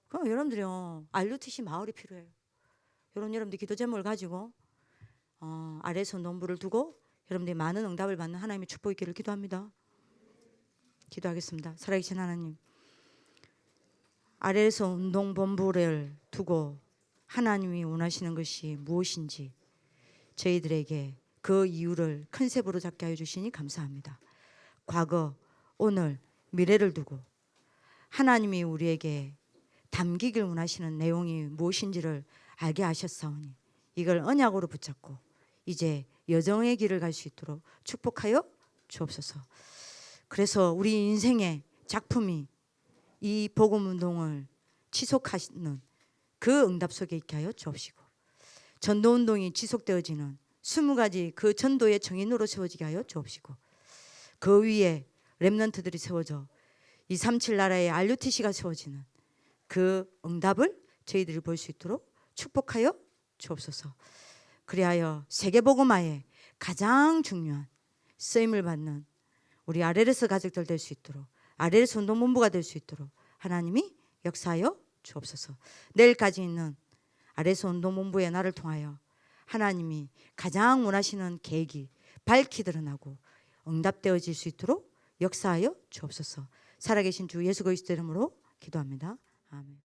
그럼 여러분들이요 RUTC 마을이 필요해요. 여러분들 기도 제목을 가지고 아래에서 농부를 두고 여러분들이 많은 응답을 받는 하나님의 축복 있기를 기도합니다. 기도하겠습니다. 살아계신 하나님 아래에서 운동본부를 두고 하나님이 원하시는 것이 무엇인지 저희들에게 그 이유를 컨셉으로 잡게 하여 주시니 감사합니다. 과거, 오늘, 미래를 두고 하나님이 우리에게 담기길 원하시는 내용이 무엇인지를 알게 하셨사오니 이걸 언약으로 붙잡고 이제 여정의 길을 갈 수 있도록 축복하여 주옵소서. 그래서 우리 인생의 작품이 이 복음운동을 지속하시는 그 응답 속에 있게 하여 주옵시고 전도운동이 지속되어지는 20가지 그 전도의 정인으로 세워지게 하여 주옵시고 그 위에 렘넌트들이 세워져 237 나라의 RUTC가 세워지는 그 응답을 저희들이 볼 수 있도록 축복하여 주옵소서. 그리하여 세계복음화에 가장 중요한 쓰임을 받는 우리 RLS 가족들 될 수 있도록 RLS 운동본부가 될 수 있도록 하나님이 역사하여 주옵소서. 내일까지 있는 RLS 운동본부의 나를 통하여 하나님이 가장 원하시는 계획이 밝히 드러나고 응답되어질 수 있도록 역사하여 주옵소서. 살아계신 주 예수 그리스도 이름으로 기도합니다. 아멘.